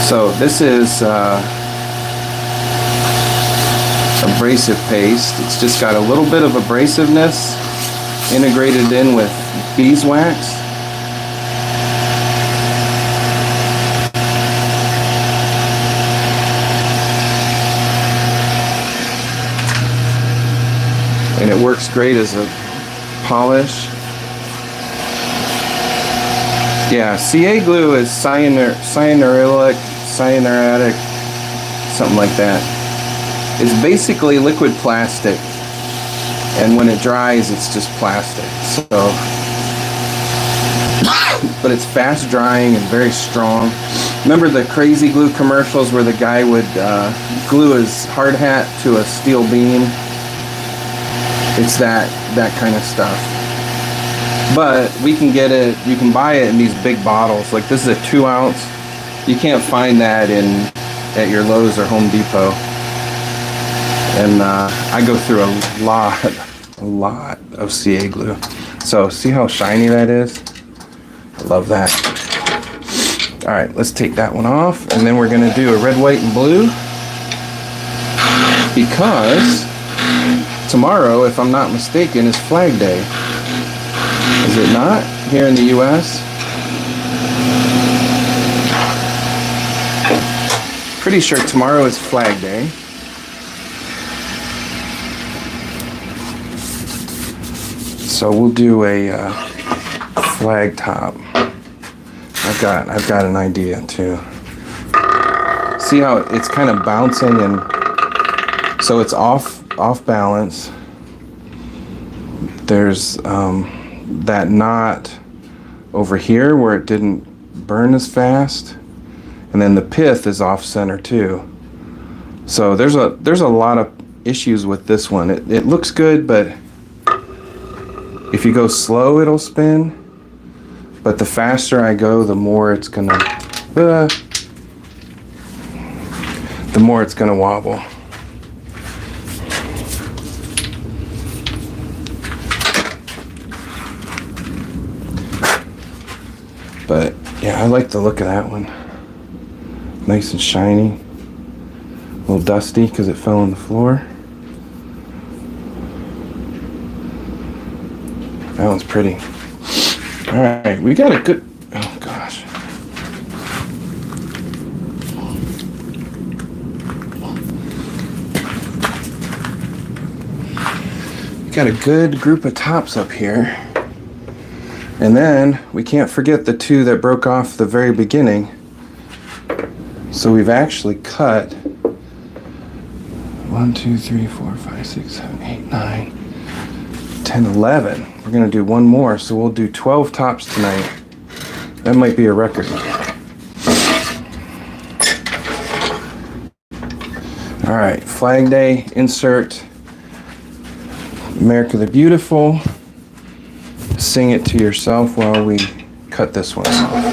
So this is abrasive paste. It's just got a little bit of abrasiveness integrated in with beeswax. And it works great as a polish. Yeah, CA glue is cyanuric, something like that. It's basically liquid plastic, and when it dries, it's just plastic. So, but it's fast drying and very strong. Remember the crazy glue commercials where the guy would glue his hard hat to a steel beam? It's that kind of stuff. But we can get it, you can buy it in these big bottles. Like this is a 2 ounce. You can't find that at your Lowe's or Home Depot. And I go through a lot of CA glue. So see how shiny that is? I love that. All right, let's take that one off. And then we're gonna do a red, white, and blue. Because tomorrow, if I'm not mistaken, is Flag Day. Is it not? Here in the US? Pretty sure tomorrow is Flag Day. So we'll do a flag top. I've got an idea too. See how it's kind of bouncing, and so it's off balance. There's that knot over here where it didn't burn as fast. And then the pith is off center too. So there's a lot of issues with this one. It looks good, but if you go slow, it'll spin. But the faster I go, the more it's gonna wobble. But yeah, I like the look of that one. Nice and shiny. A little dusty because it fell on the floor. That one's pretty. Alright, we got a good... Oh gosh. Got a good group of tops up here. And then we can't forget the two that broke off the very beginning. So we've actually cut 1, 2, 3, 4, 5, 6, 7, 8, 9, 10, 11. We're gonna do one more, so we'll do 12 tops tonight. That might be a record. All right, Flag Day insert. America the Beautiful. Sing it to yourself while we cut this one off.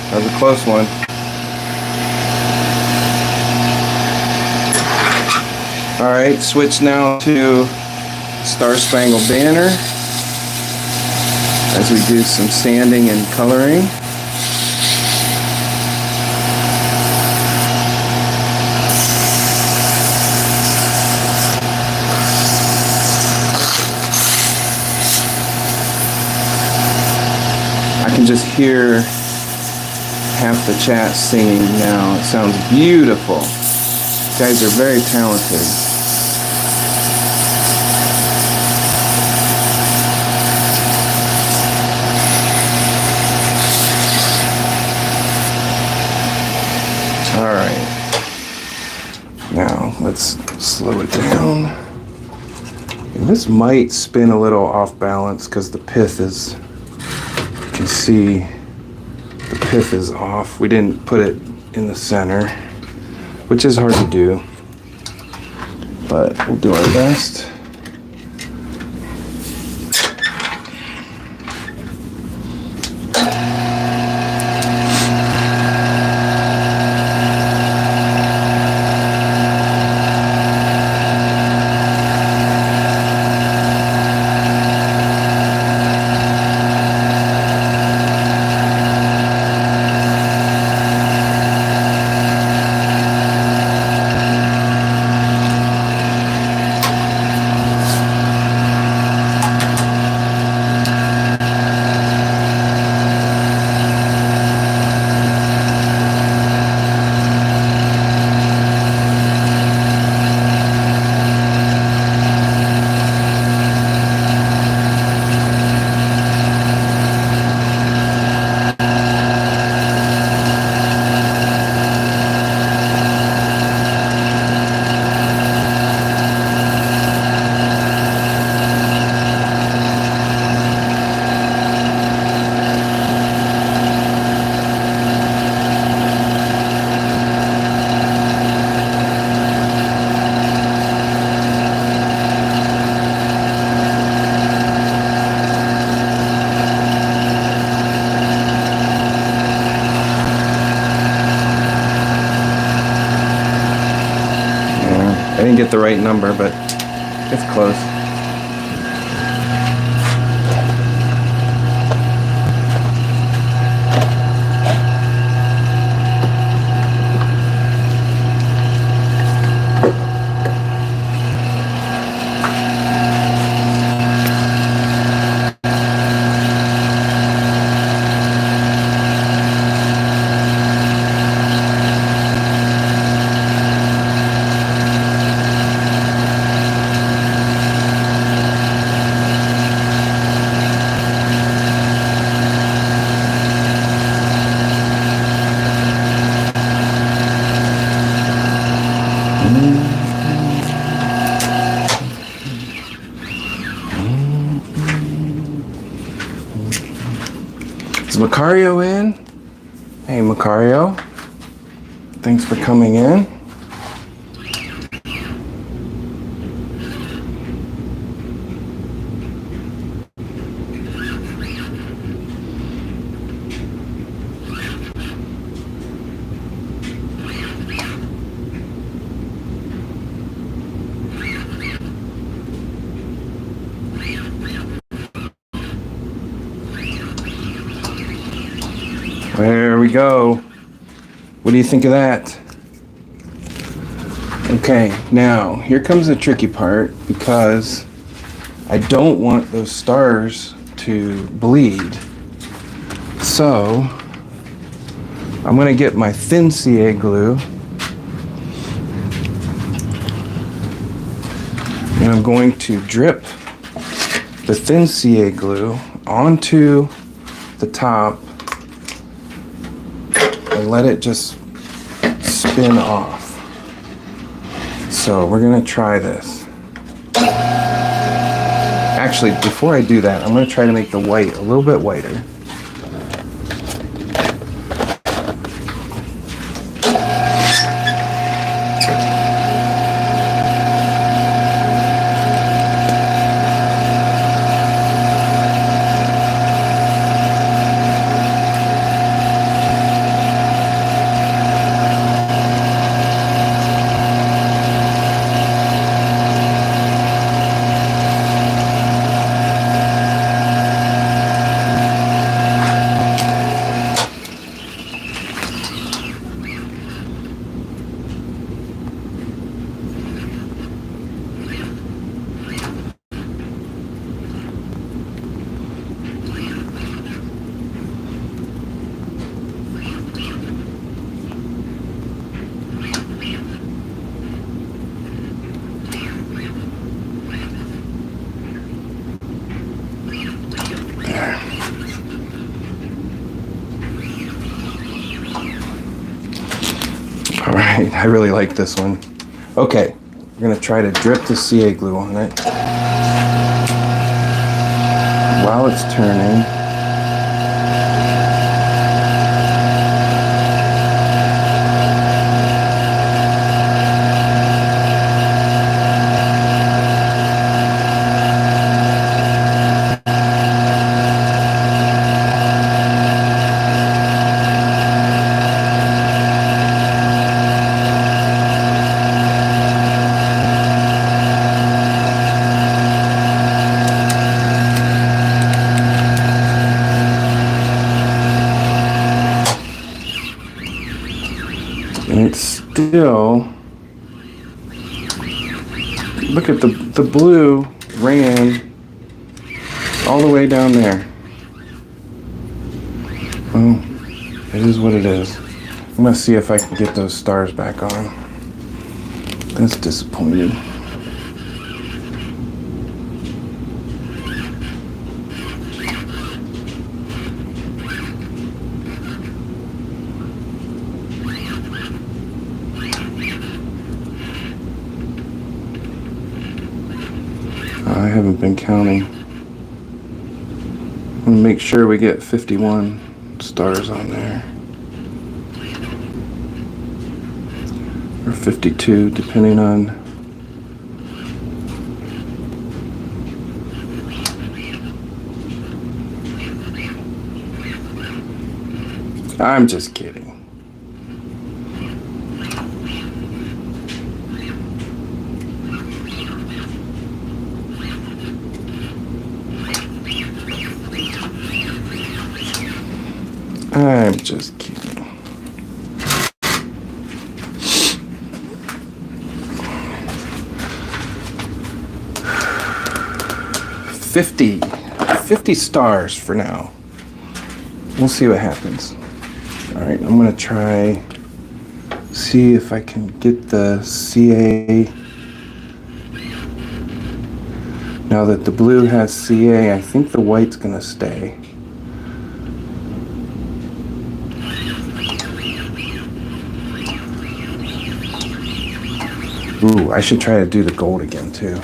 That was a close one. Alright, switch now to Star Spangled Banner as we do some sanding and coloring. I can just hear half the chat singing now. It sounds beautiful. You guys are very talented. All right. Now let's slow it down. And this might spin a little off balance because the pith is, you can see the pith is off. We didn't put it in the center, which is hard to do, but we'll do our best. didn't get the right number, but it's close. Is Macario in? Hey, Macario. Thanks for coming in. There we go. What do you think of that? Okay, now here comes the tricky part, because I don't want those stars to bleed. So I'm going to get my thin CA glue and I'm going to drip the thin CA glue onto the top and let it just spin off. So we're gonna try this. Actually, before I do that, I'm gonna try to make the white a little bit whiter. All right, I really like this one. Okay, we're gonna try to drip the CA glue on it while it's turning. And it's still, look at the blue ran all the way down there. Well, it is what it is. I'm gonna see if I can get those stars back on. That's disappointing. I haven't been counting. I'm gonna make sure we get 51 stars on there. Or 52, depending on. I'm just kidding. I'm just kidding. $50 stars for now. We'll see what happens. All right, I'm gonna try, see if I can get the CA. Now that the blue has CA, I think the white's gonna stay. Ooh, I should try to do the gold again too.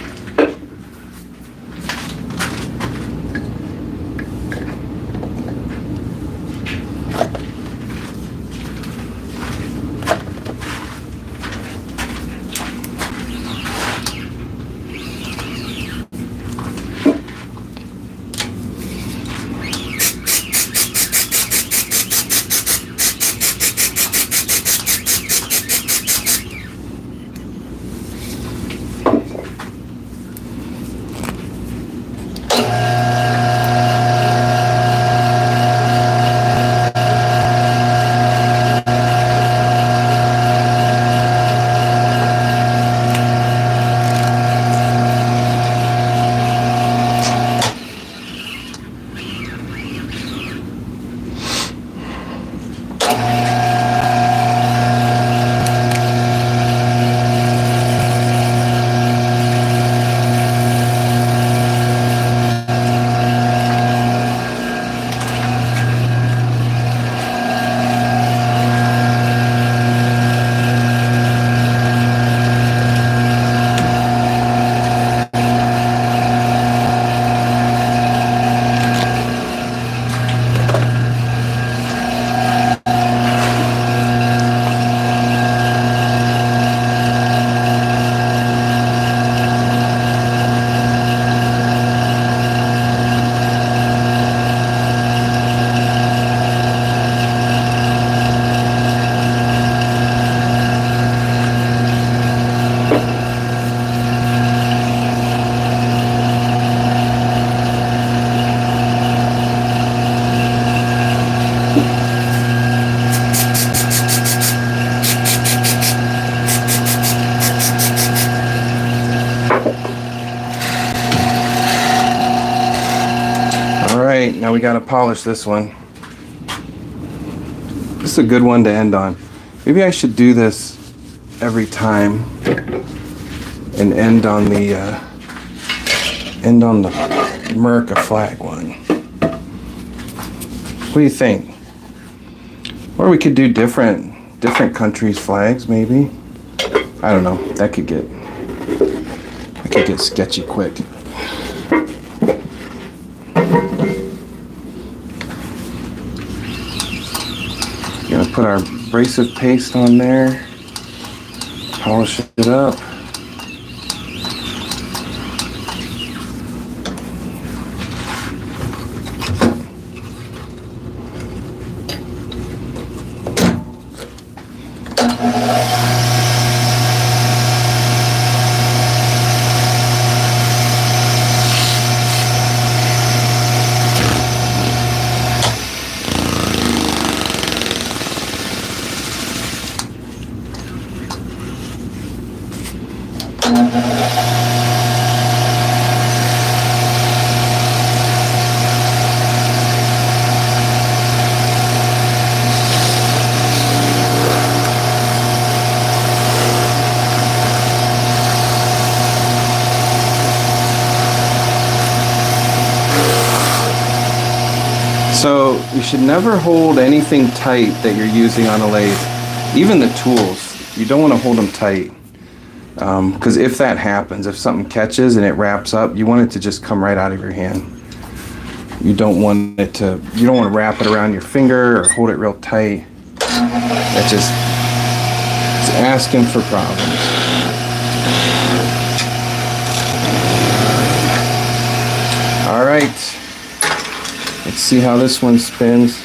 Now we gotta polish this one. This is a good one to end on. Maybe I should do this every time and end on the Murica flag one. What do you think? Or we could do different countries' flags, maybe. I don't know. That could get sketchy quick. Gonna put our abrasive paste on there, polish it up. So you should never hold anything tight that you're using on a lathe. Even the tools, you don't want to hold them tight. Because if that happens, if something catches and it wraps up, you want it to just come right out of your hand. You don't want to wrap it around your finger or hold it real tight. That just, it's asking for problems. All right. Let's see how this one spins.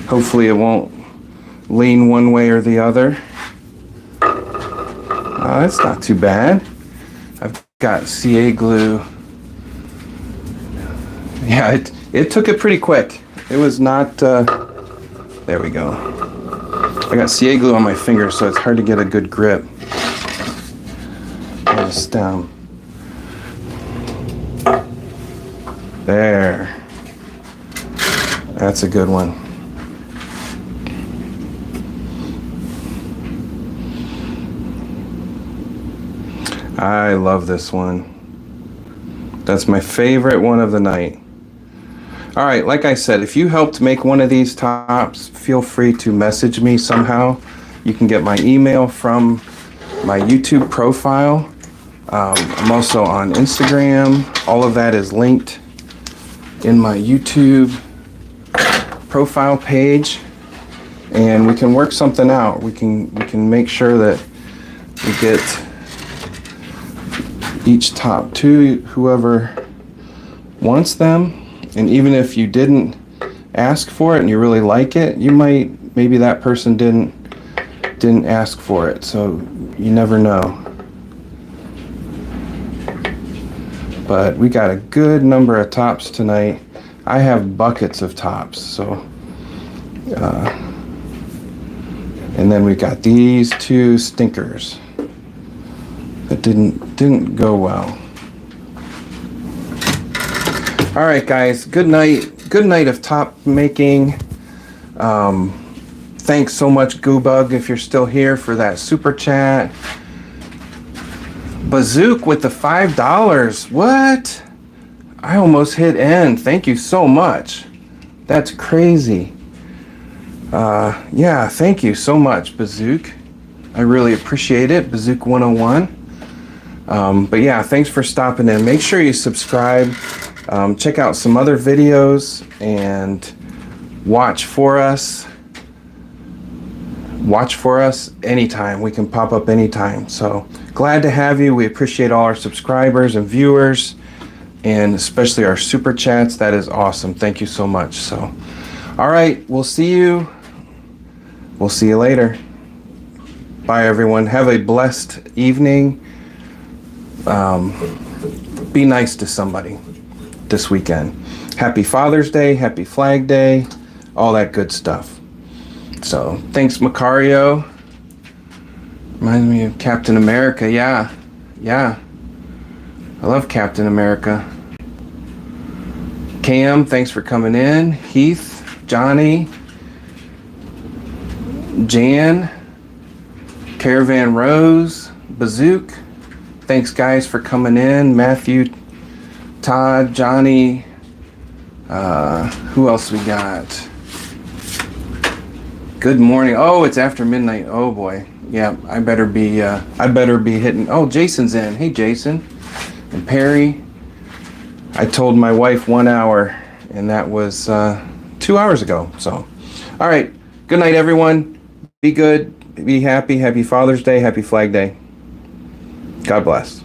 Hopefully it won't lean one way or the other. That's not too bad. I've got CA glue. Yeah, it took it pretty quick. It was not, there we go. I got CA glue on my fingers, so it's hard to get a good grip. Just, there. That's a good one. I love this one. That's my favorite one of the night. All right, like I said, if you helped make one of these tops, feel free to message me somehow. You can get my email from my YouTube profile. I'm also on Instagram. All of that is linked in my YouTube profile page, and we can work something out. We can make sure that we get each top to whoever wants them. And even if you didn't ask for it and you really like it, maybe that person didn't ask for it, so you never know. But we got a good number of tops tonight. I have buckets of tops, so and then we got these two stinkers that didn't go well. All right, guys, good night of top making. Thanks so much, Goobug, if you're still here, for that super chat. Bazook with the $5. What? I almost hit end. Thank you so much. That's crazy. Yeah, thank you so much, Bazook. I really appreciate it, Bazook 101. But yeah, thanks for stopping in. Make sure you subscribe. Check out some other videos and watch for us. Watch for us anytime. We can pop up anytime. So glad to have you. We appreciate all our subscribers and viewers, and especially our super chats. That is awesome. Thank you so much. So, all right, we'll see you later. Bye, everyone. Have a blessed evening. Be nice to somebody this weekend. Happy Father's Day, happy Flag Day, all that good stuff. So, thanks, Macario. Reminds me of Captain America. Yeah. I love Captain America. Cam, thanks for coming in. Heath, Johnny, Jan, Caravan Rose, Bazook. Thanks, guys, for coming in. Matthew, Todd, Johnny. Who else we got? Good morning. Oh, it's after midnight. Oh boy. Yeah, I better be hitting. Oh, Jason's in. Hey, Jason. And Perry. I told my wife 1 hour, and that was 2 hours ago. So, all right. Good night, everyone. Be good. Be happy. Happy Father's Day. Happy Flag Day. God bless.